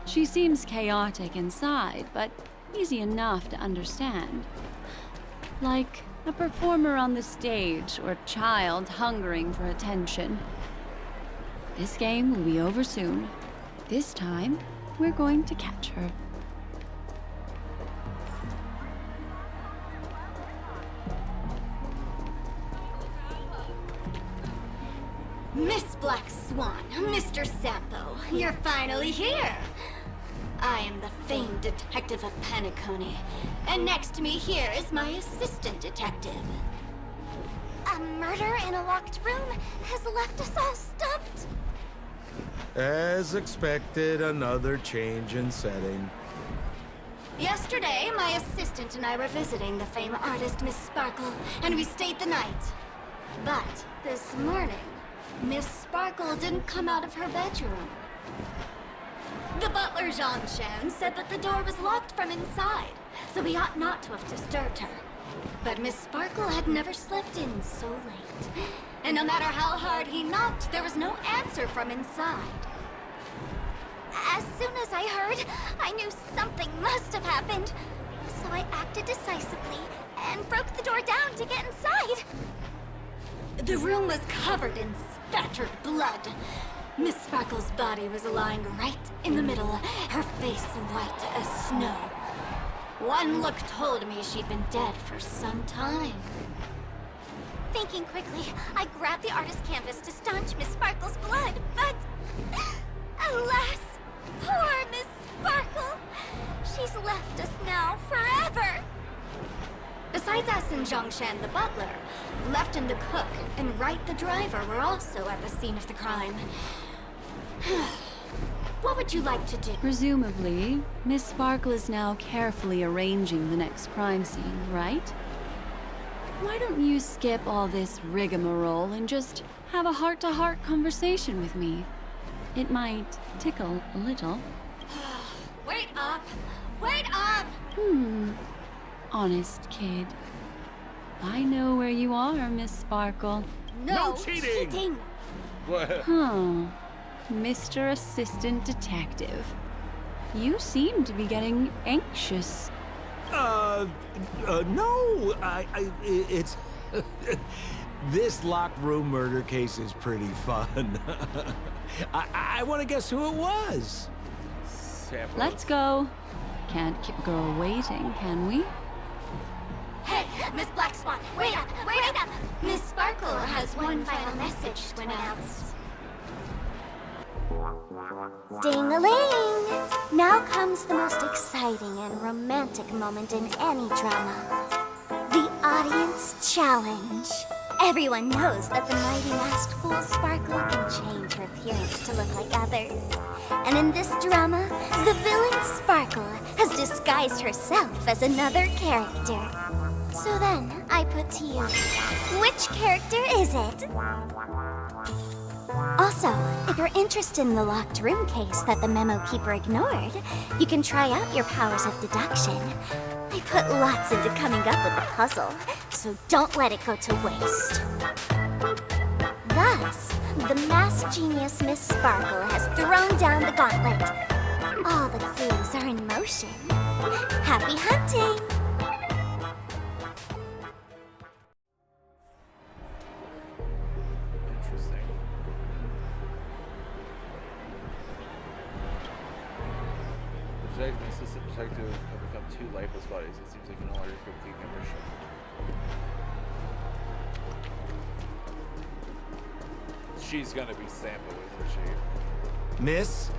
She seems chaotic inside, but easy enough to understand. Like a performer on the stage or a child hungering for attention. This game will be over soon. This time, we're going to catch her. Miss Black Swan, Mr. Sampo, you're finally here. I am the famed detective of Penacony, and next to me here is my assistant detective. A murder in a locked room has left us all stumped. As expected, another change in setting. Yesterday, my assistant and I were visiting the famed artist Miss Sparkle, and we stayed the night. But this morning, Miss Sparkle didn't come out of her bedroom. The butler, Zhongshan, said that the door was locked from inside, so we ought not to have disturbed her. But Miss Sparkle had never slept in so late, and no matter how hard he knocked, there was no answer from inside. As soon as I heard, I knew something must have happened. So I acted decisively and broke the door down to get inside. The room was covered in spattered blood. Miss Sparkle's body was lying right in the middle, her face white as snow. One look told me she'd been dead for some time. Thinking quickly, I grabbed the artist's canvas to staunch Miss Sparkle's blood, but... alas, poor Miss Sparkle! She's left us now forever! Besides us and Zhongshan the butler, Lefton the cook and Wright the driver were also at the scene of the crime. What would you like to do? Presumably, Miss Sparkle is now carefully arranging the next crime scene, right? Why don't you skip all this rigmarole and just have a heart-to-heart conversation with me? It might tickle a little. Wait up! Wait up! Honest kid. I know where you are, Miss Sparkle. No cheating! What? Huh. Mr. Assistant Detective. You seem to be getting anxious. No, it's... This locked room murder case is pretty fun. I want to guess who it was. Let's go. Can't keep a girl waiting, can we? Hey, Miss Black Swan, wait up! Wait up! Miss Sparkle has one final message to announce. Ding-a-ling! Now comes the most exciting and romantic moment in any drama. The audience challenge. Everyone knows that the mighty masked fool Sparkle can change her appearance to look like others. And in this drama, the villain Sparkle has disguised herself as another character. So then, I put to you, which character is it? Also, if you're interested in the locked room case that the memo keeper ignored, you can try out your powers of deduction. I put lots into coming up with the puzzle, so don't let it go to waste. Thus, the masked genius Miss Sparkle has thrown down the gauntlet. All the clues are in motion. Happy hunting! Interesting. The detective and assistant detective have become two lifeless bodies. It seems like you no longer complete membership. She's gonna be Sambo, isn't she? Miss,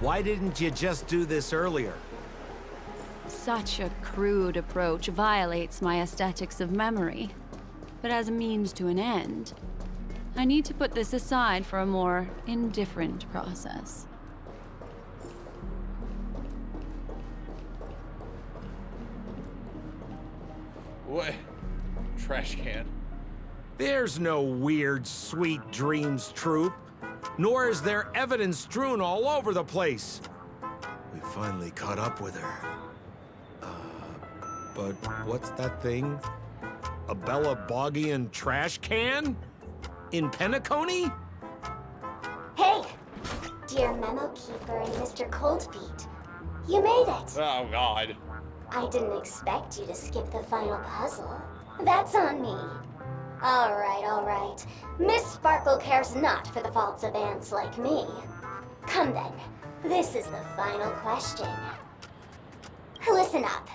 why didn't you just do this earlier? Such a crude approach violates my aesthetics of memory. But as a means to an end, I need to put this aside for a more indifferent process. What? Trash can. There's no weird, sweet dreams troupe, nor is there evidence strewn all over the place. We finally caught up with her. But what's that thing? A Bella Boggian trash can? In Penacony? Hey! Dear Memo Keeper and Mr. Coldfeet, you made it! Oh, God. I didn't expect you to skip the final puzzle. That's on me. All right. Miss Sparkle cares not for the faults of ants like me. Come then, this is the final question. Listen up.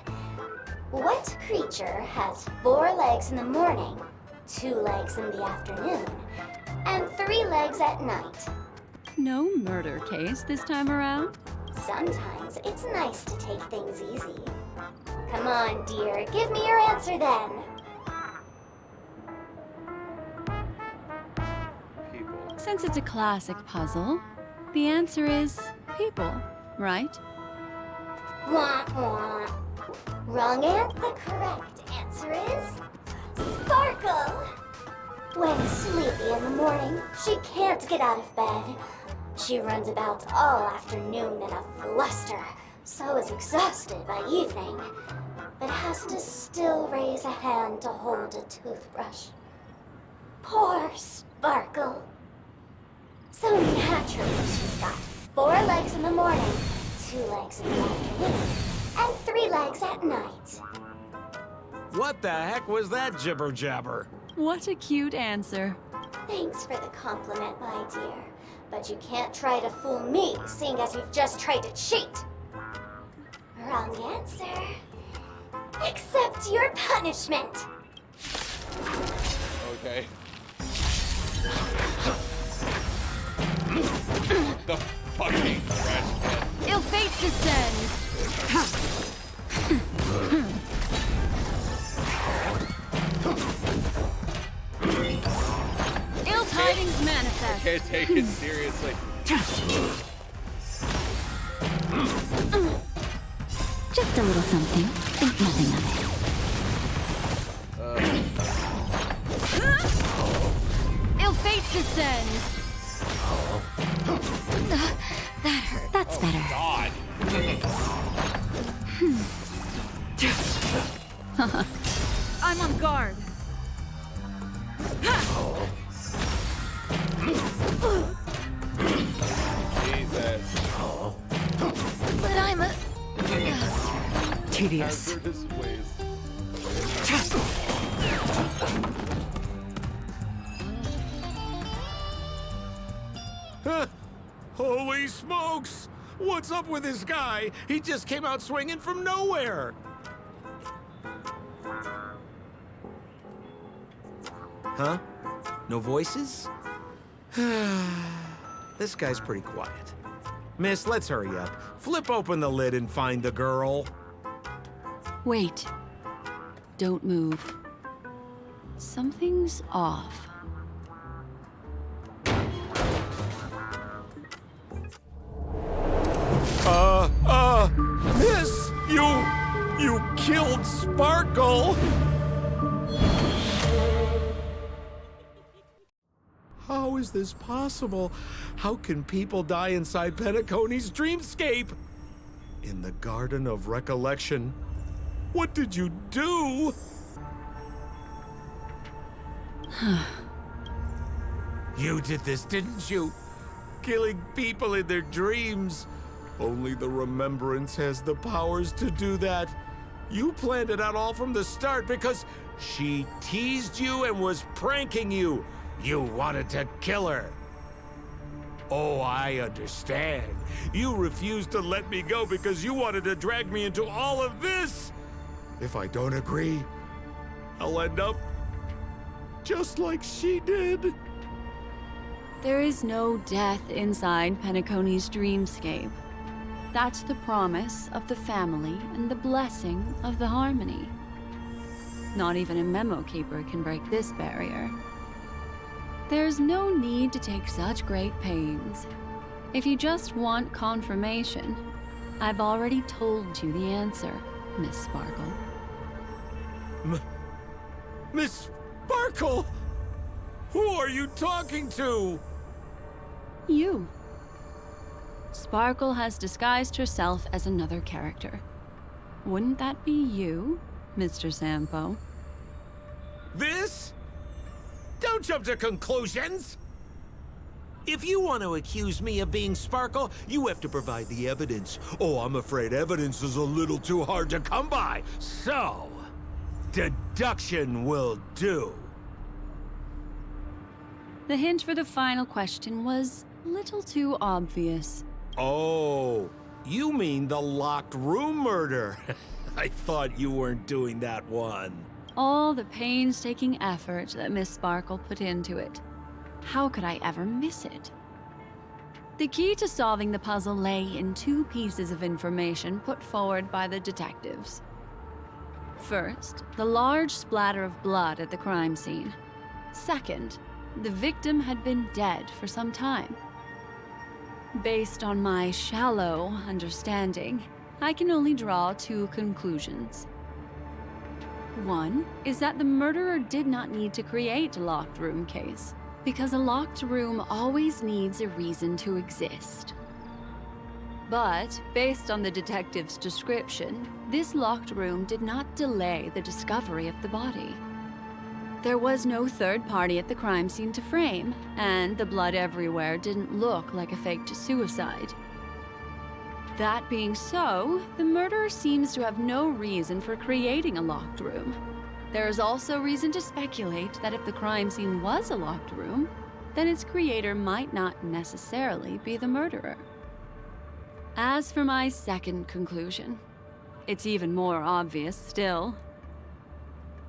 What creature has 4 legs in the morning, 2 legs in the afternoon, and 3 legs at night? No murder case this time around? Sometimes it's nice to take things easy. Come on, dear, give me your answer then. Since it's a classic puzzle, the answer is people, right? Wah, wah. Wrong, and the correct answer is Sparkle. When sleepy in the morning, she can't get out of bed. She runs about all afternoon in a fluster, so is exhausted by evening, but has to still raise a hand to hold a toothbrush. Poor Sparkle. So naturally, she's got 4 legs in the morning, 2 legs in the afternoon, and 3 legs at night. What the heck was that jibber-jabber? What a cute answer. Thanks for the compliment, my dear. But you can't try to fool me, seeing as you've just tried to cheat. Wrong answer. Accept your punishment. Okay. The fucking trash can. Ill fate descends. Ill tidings manifest. I can't take it seriously. Just a little something. Think nothing of it. Ill fate descends. That hurt. That's better. God. I'm on guard. Jesus. But I'm a... Tedious. Hazardous waste. Holy smokes! What's up with this guy? He just came out swinging from nowhere. Huh? No voices? This guy's pretty quiet. Miss, let's hurry up. Flip open the lid and find the girl. Wait. Don't move. Something's off. Miss, you killed Sparkle. How is this possible? How can people die inside Penacony's dreamscape? In the Garden of Recollection. What did you do? You did this, didn't you? Killing people in their dreams. Only the Remembrance has the powers to do that. You planned it out all from the start because she teased you and was pranking you. You wanted to kill her. Oh, I understand. You refused to let me go because you wanted to drag me into all of this. If I don't agree, I'll end up just like she did. There is no death inside Penacony's dreamscape. That's the promise of the family and the blessing of the harmony. Not even a memo keeper can break this barrier. There's no need to take such great pains. If you just want confirmation, I've already told you the answer, Miss Sparkle. Miss Sparkle? Who are you talking to? You. Sparkle has disguised herself as another character. Wouldn't that be you, Mr. Sampo? This? Don't jump to conclusions! If you want to accuse me of being Sparkle, you have to provide the evidence. Oh, I'm afraid evidence is a little too hard to come by. So, deduction will do. The hint for the final question was a little too obvious. Oh, you mean the locked room murder? I thought you weren't doing that one. All the painstaking effort that Miss Sparkle put into it. How could I ever miss it? The key to solving the puzzle lay in two pieces of information put forward by the detectives. First, the large splatter of blood at the crime scene. Second, the victim had been dead for some time. Based on my shallow understanding, I can only draw two conclusions. One is that the murderer did not need to create a locked room case, because a locked room always needs a reason to exist. But, based on the detective's description, this locked room did not delay the discovery of the body. There was no third party at the crime scene to frame, and the blood everywhere didn't look like a faked suicide. That being so, the murderer seems to have no reason for creating a locked room. There is also reason to speculate that if the crime scene was a locked room, then its creator might not necessarily be the murderer. As for my second conclusion, it's even more obvious still.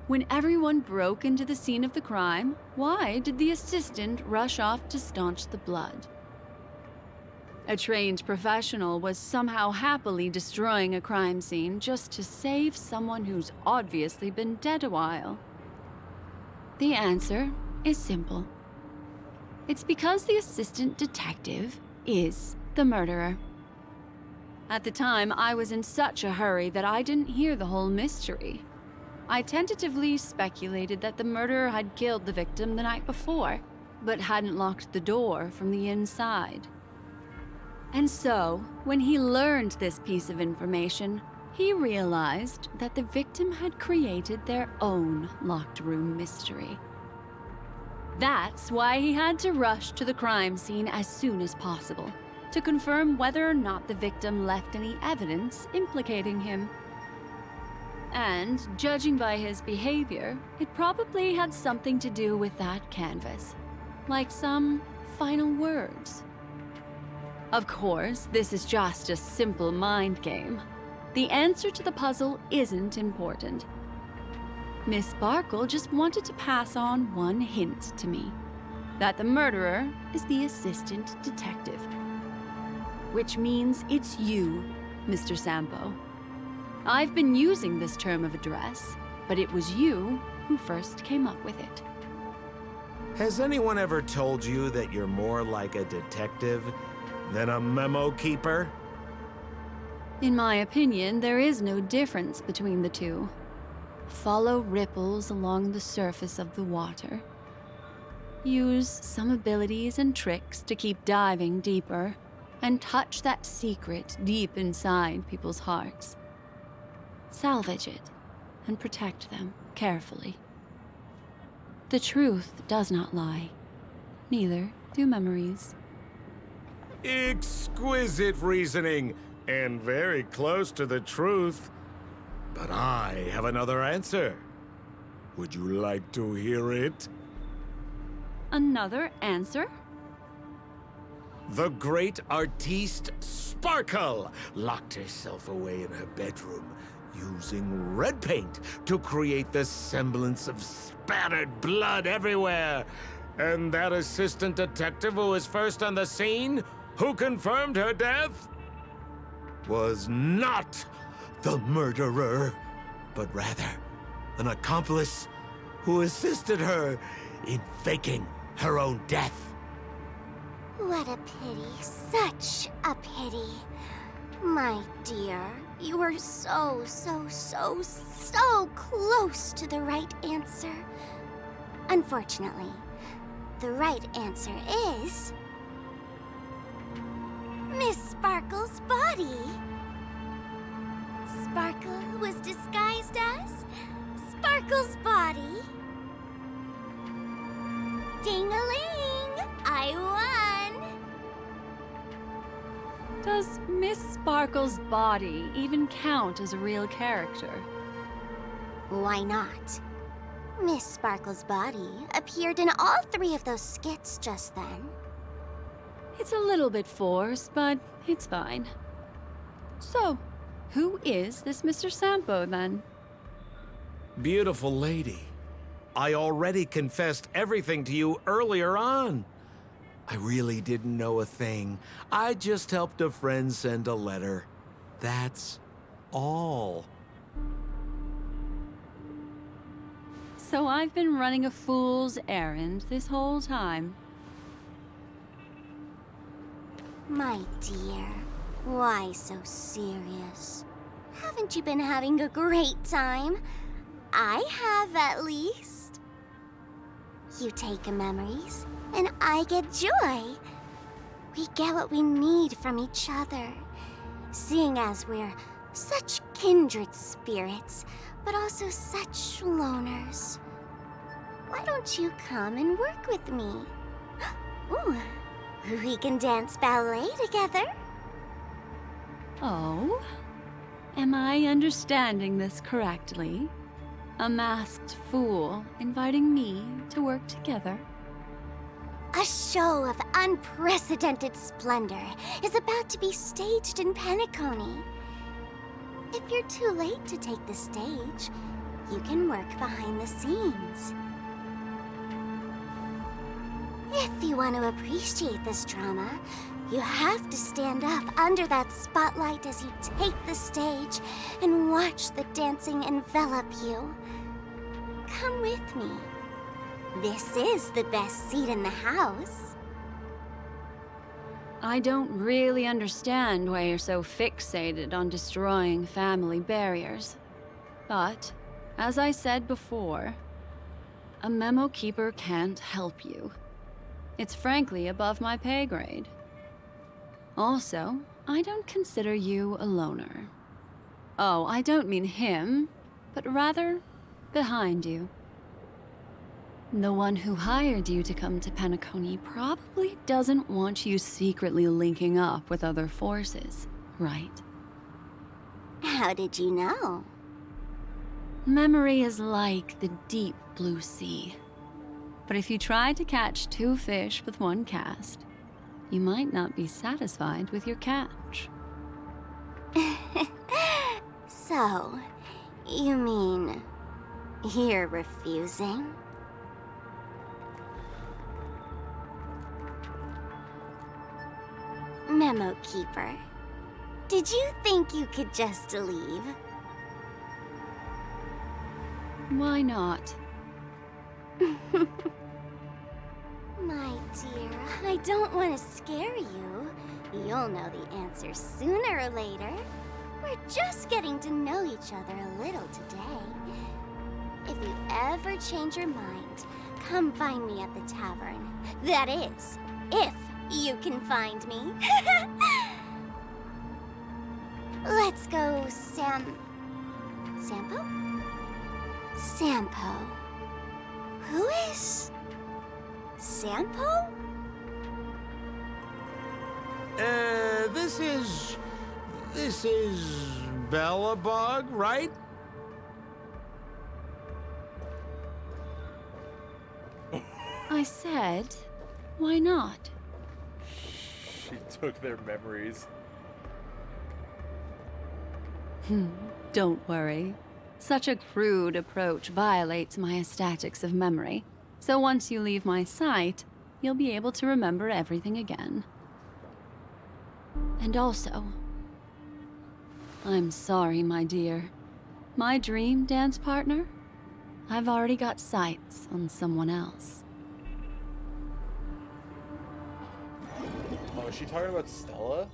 When everyone broke into the scene of the crime, why did the assistant rush off to staunch the blood? A trained professional was somehow happily destroying a crime scene just to save someone who's obviously been dead a while. The answer is simple. It's because the assistant detective is the murderer. At the time, I was in such a hurry that I didn't hear the whole mystery. I tentatively speculated that the murderer had killed the victim the night before, but hadn't locked the door from the inside. And so, when he learned this piece of information, he realized that the victim had created their own locked room mystery. That's why he had to rush to the crime scene as soon as possible, to confirm whether or not the victim left any evidence implicating him. And, judging by his behavior, it probably had something to do with that canvas, like some final words. Of course, this is just a simple mind game. The answer to the puzzle isn't important. Miss Sparkle just wanted to pass on one hint to me, that the murderer is the assistant detective. Which means it's you, Mr. Sampo. I've been using this term of address, but it was you who first came up with it. Has anyone ever told you that you're more like a detective than a memo keeper? In my opinion, there is no difference between the two. Follow ripples along the surface of the water. Use some abilities and tricks to keep diving deeper, and touch that secret deep inside people's hearts. Salvage it, and protect them carefully. The truth does not lie. Neither do memories. Exquisite reasoning, and very close to the truth. But I have another answer. Would you like to hear it? Another answer? The great artiste Sparkle locked herself away in her bedroom, using red paint to create the semblance of spattered blood everywhere. And that assistant detective who was first on the scene, who confirmed her death, was not the murderer, but rather an accomplice who assisted her in faking her own death. What a pity. Such a pity. My dear, you were so close to the right answer. Unfortunately, the right answer is... Miss Sparkle's body. Sparkle was disguised as Sparkle's body. Ding-a-ling! I won! Does Miss Sparkle's body even count as a real character? Why not? Miss Sparkle's body appeared in all 3 of those skits just then. It's a little bit forced, but it's fine. So, who is this Mr. Sampo, then? Beautiful lady, I already confessed everything to you earlier on. I really didn't know a thing. I just helped a friend send a letter. That's all. So I've been running a fool's errand this whole time. My dear, why so serious? Haven't you been having a great time? I have, at least. You take memories, and I get joy. We get what we need from each other, seeing as we're such kindred spirits, but also such loners. Why don't you come and work with me? Ooh, we can dance ballet together. Oh? Am I understanding this correctly? A masked fool inviting me to work together. A show of unprecedented splendor is about to be staged in Penacony. If you're too late to take the stage, you can work behind the scenes. If you want to appreciate this drama, you have to stand up under that spotlight as you take the stage and watch the dancing envelop you. Come with me. This is the best seat in the house. I don't really understand why you're so fixated on destroying family barriers. But, as I said before, a memo keeper can't help you. It's frankly above my pay grade. Also, I don't consider you a loner. Oh, I don't mean him, but rather behind you. The one who hired you to come to Penacony probably doesn't want you secretly linking up with other forces, right? How did you know? Memory is like the deep blue sea. But if you try to catch 2 fish with 1 cast, you might not be satisfied with your catch. So, you mean you're refusing? Memo Keeper, did you think you could just leave? Why not? My dear, I don't want to scare you. You'll know the answer sooner or later. We're just getting to know each other a little today. If you ever change your mind, come find me at the tavern. That is, if you can find me. Let's go, Sampo? Sampo. Who is Sampo? This is Bellabug, right? I said, why not? She took their memories. Don't worry. Such a crude approach violates my statics of memory. So once you leave my sight, you'll be able to remember everything again. And also, I'm sorry, my dear. My dream dance partner? I've already got sights on someone else. Oh, is she talking about Stella?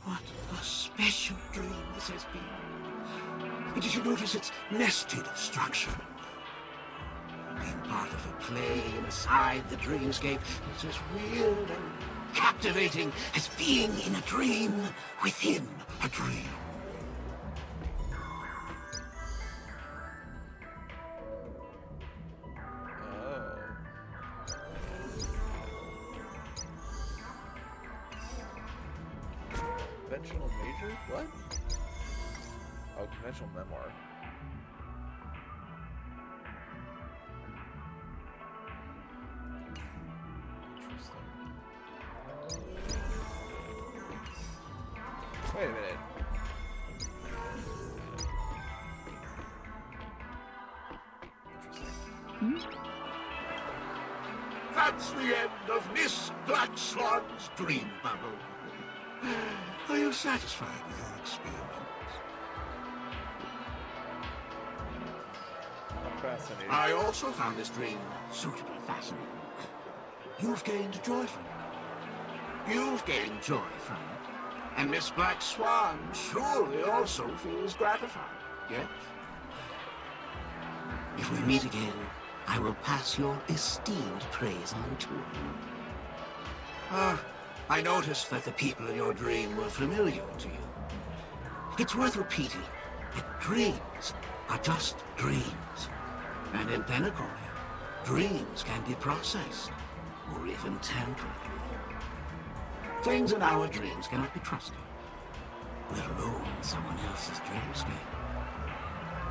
What a special dream this has been. Did you notice its nested structure? Being part of a play inside the dreamscape is as weird and captivating as being in a dream within a dream. Conventional major? What? Oh, conventional memoir. Interesting. Wait a minute. That's the end of Miss Black Swan's dream bubble. Are you satisfied with your experience? Fascinating. I also found this dream suitably fascinating. You've gained joy from it. You've gained joy from it. And Miss Black Swan surely also feels gratified, yes? If we meet again, I will pass your esteemed praise on to her. I noticed that the people in your dream were familiar to you. It's worth repeating that dreams are just dreams. And in Penacony, dreams can be processed, or even tampered with. Things in our dreams cannot be trusted, let alone someone else's dreamscape.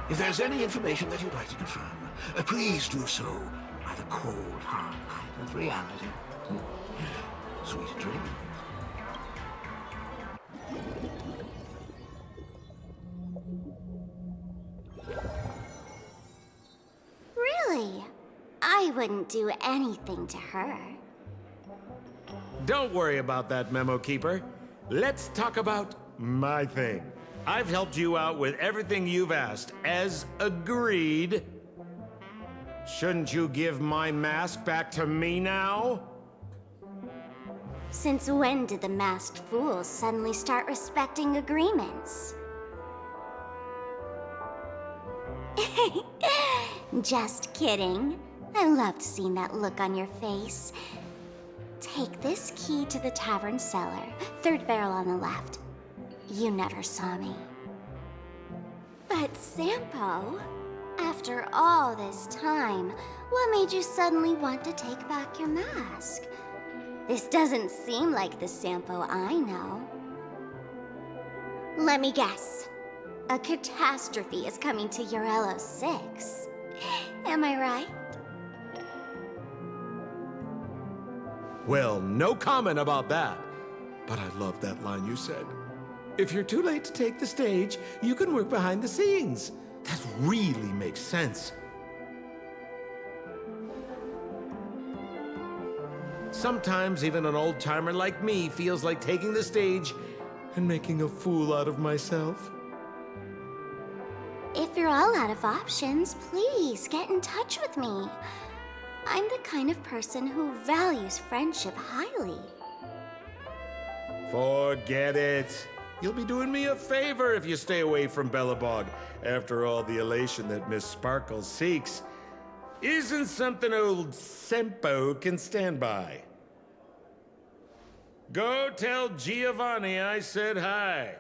If there's any information that you'd like to confirm, please do so by the cold, hard light of reality. Sweet dreams. Really? I wouldn't do anything to her. Don't worry about that, Memo Keeper. Let's talk about my thing. I've helped you out with everything you've asked, as agreed. Shouldn't you give my mask back to me now? Since when did the masked fools suddenly start respecting agreements? Just kidding. I loved seeing that look on your face. Take this key to the tavern cellar, third barrel on the left. You never saw me. But Sampo, after all this time, what made you suddenly want to take back your mask? This doesn't seem like the Sampo I know. Let me guess. A catastrophe is coming to Urello 6. Am I right? Well, no comment about that. But I love that line you said. If you're too late to take the stage, you can work behind the scenes. That really makes sense. Sometimes even an old-timer like me feels like taking the stage and making a fool out of myself. If you're all out of options, please get in touch with me. I'm the kind of person who values friendship highly. Forget it. You'll be doing me a favor if you stay away from Bellabog. After all, the elation that Miss Sparkle seeks isn't something old Sempo can stand by. Go tell Giovanni I said hi.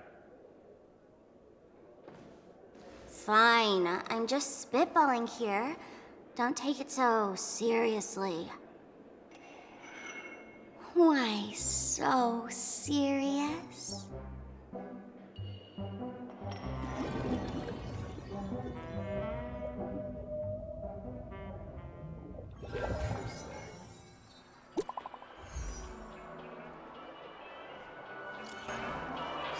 Fine, I'm just spitballing here. Don't take it so seriously. Why so serious?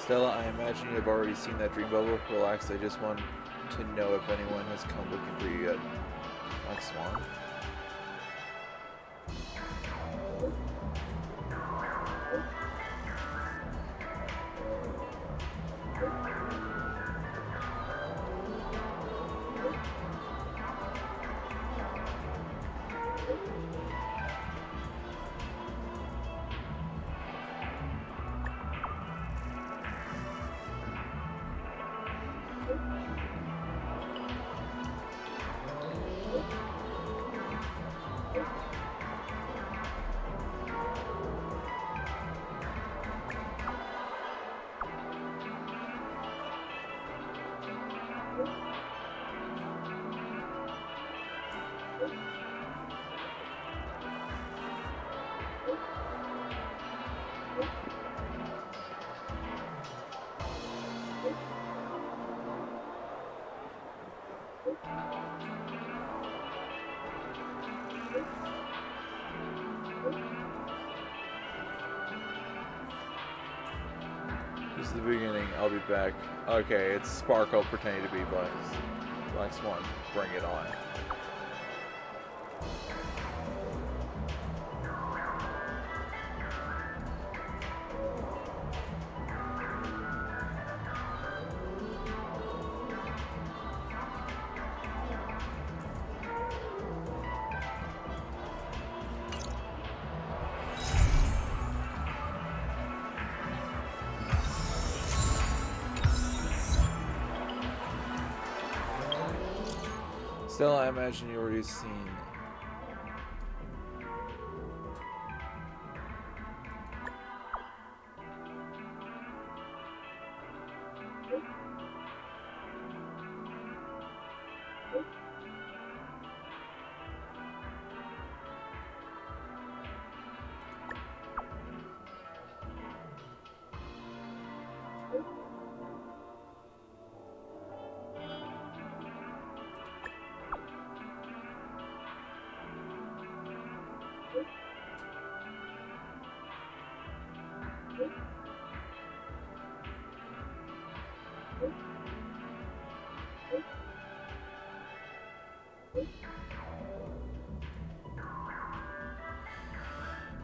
Stella, I imagine you have already seen that dream bubble. Relax, I just want to know if anyone has come looking for you yet. Black Swan. This is the beginning. I'll be back. Okay, it's Sparkle pretending to be Black Swan. Bring it on. Still, I imagine you already seen.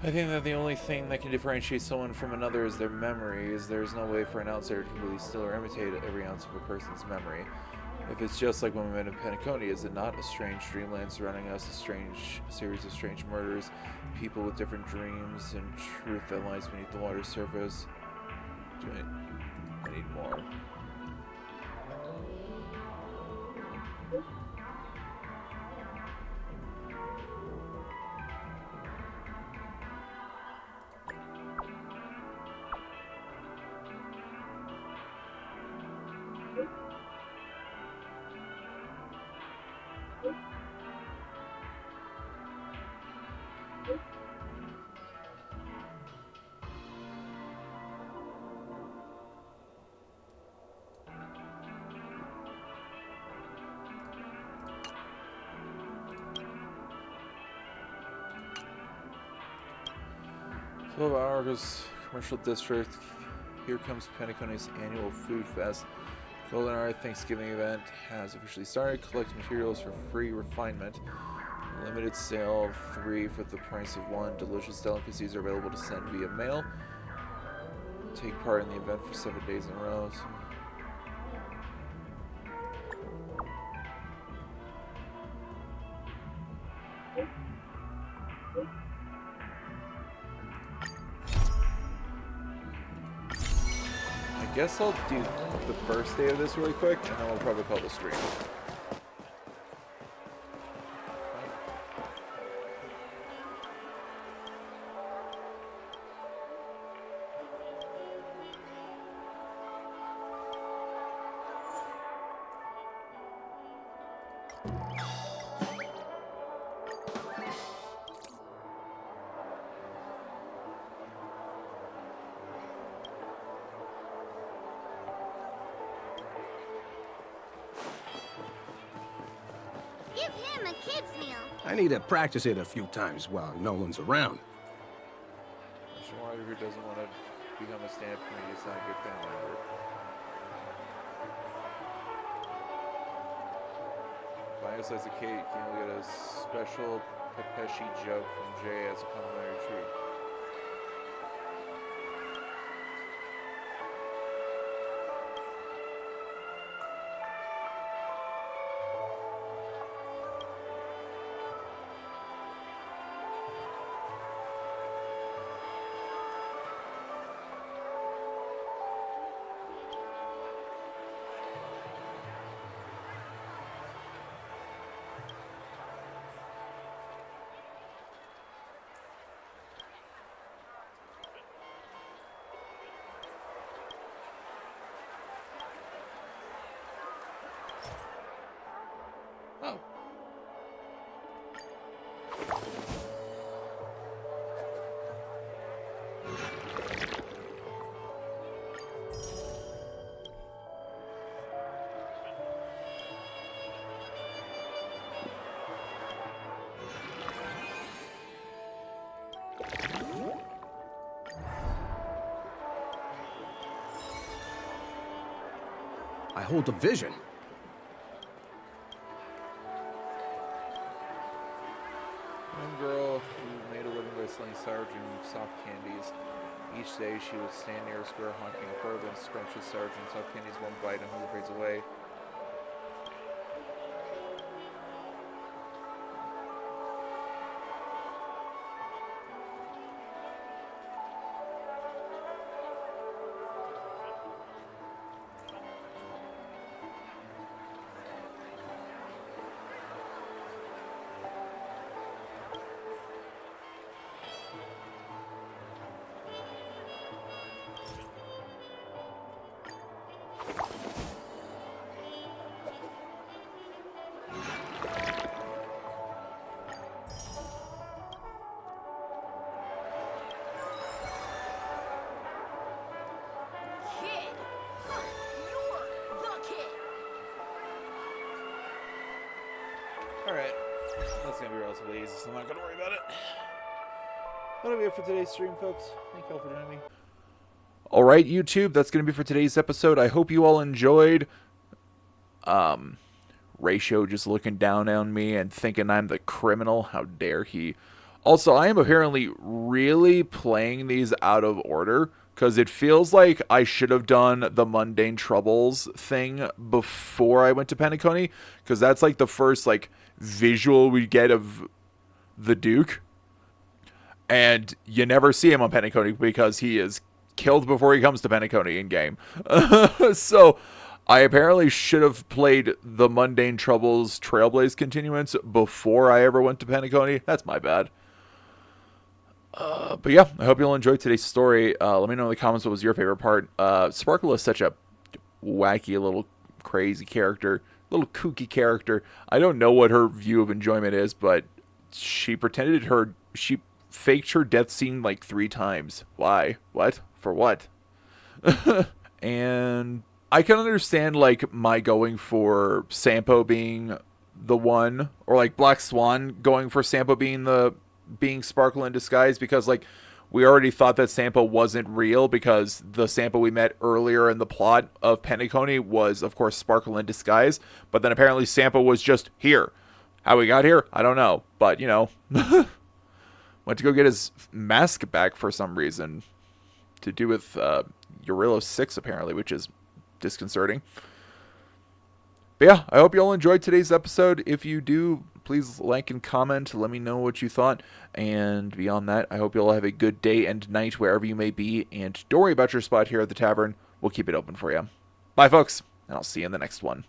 I think that the only thing that can differentiate someone from another is their memory, as there is no way for an outsider to completely steal or imitate every ounce of a person's memory. If it's just like when we met in Penacony, is it not a strange dreamland surrounding us, a strange series of strange murders, people with different dreams, and truth that lies beneath the water's surface? I need more. Hello, Argos Commercial District. Here comes Penacony's annual food fest. Golden Hour Thanksgiving event has officially started. Collect materials for free refinement. Limited sale of 3 for the price of 1. Delicious delicacies are available to send via mail. Take part in the event for 7 days in a row. I guess I'll do the first day of this really quick, and then we'll probably call the stream. Give him a kid's meal. I need to practice it a few times while no one's around. Who doesn't want to become a stand-up comedian is not a good family member. Buying a slice of cake, you'll get a special Pepeshi joke from Jay as a complimentary treat. Oh. I hold a vision. One girl who made a living by selling sour cream soft candies. Each day she would stand near a square honking a fur, then scrumptious sour cream soft candies, one bite and hunger fades away. Alright, that's gonna be relatively easy, so I'm not gonna worry about it. That'll be it for today's stream, folks. Thank you all for joining me. Alright, YouTube, that's going to be for today's episode. I hope you all enjoyed. Ratio just looking down on me and thinking I'm the criminal. How dare he. Also, I am apparently really playing these out of order, because it feels like I should have done the Mundane Troubles thing before I went to Penacony, because that's like the first like visual we get of the Duke. And you never see him on Penacony because he is killed before he comes to Penacony in game. So I apparently should have played the Mundane Troubles Trailblaze continuance before I ever went to Penacony. That's my bad. But yeah, I hope you all enjoyed today's story. Let me know in the comments what was your favorite part. Sparkle is such a wacky little crazy character, little kooky character. I don't know what her view of enjoyment is, but she faked her death scene like 3 times. Why? What? For what? And I can understand like my going for Sampo being the one, or like Black Swan going for Sampo being Sparkle in disguise, because like we already thought that Sampo wasn't real, because the Sampo we met earlier in the plot of Penacony was of course Sparkle in disguise, but then apparently Sampo was just here. How he got here, I don't know, but you know, went to go get his mask back for some reason, to do with Eurilo 6 apparently, which is disconcerting. But yeah, I hope you all enjoyed today's episode. If you do, please like and comment. Let me know what you thought. And beyond that, I hope you all have a good day and night wherever you may be. And don't worry about your spot here at the tavern. We'll keep it open for you. Bye, folks. And I'll see you in the next one.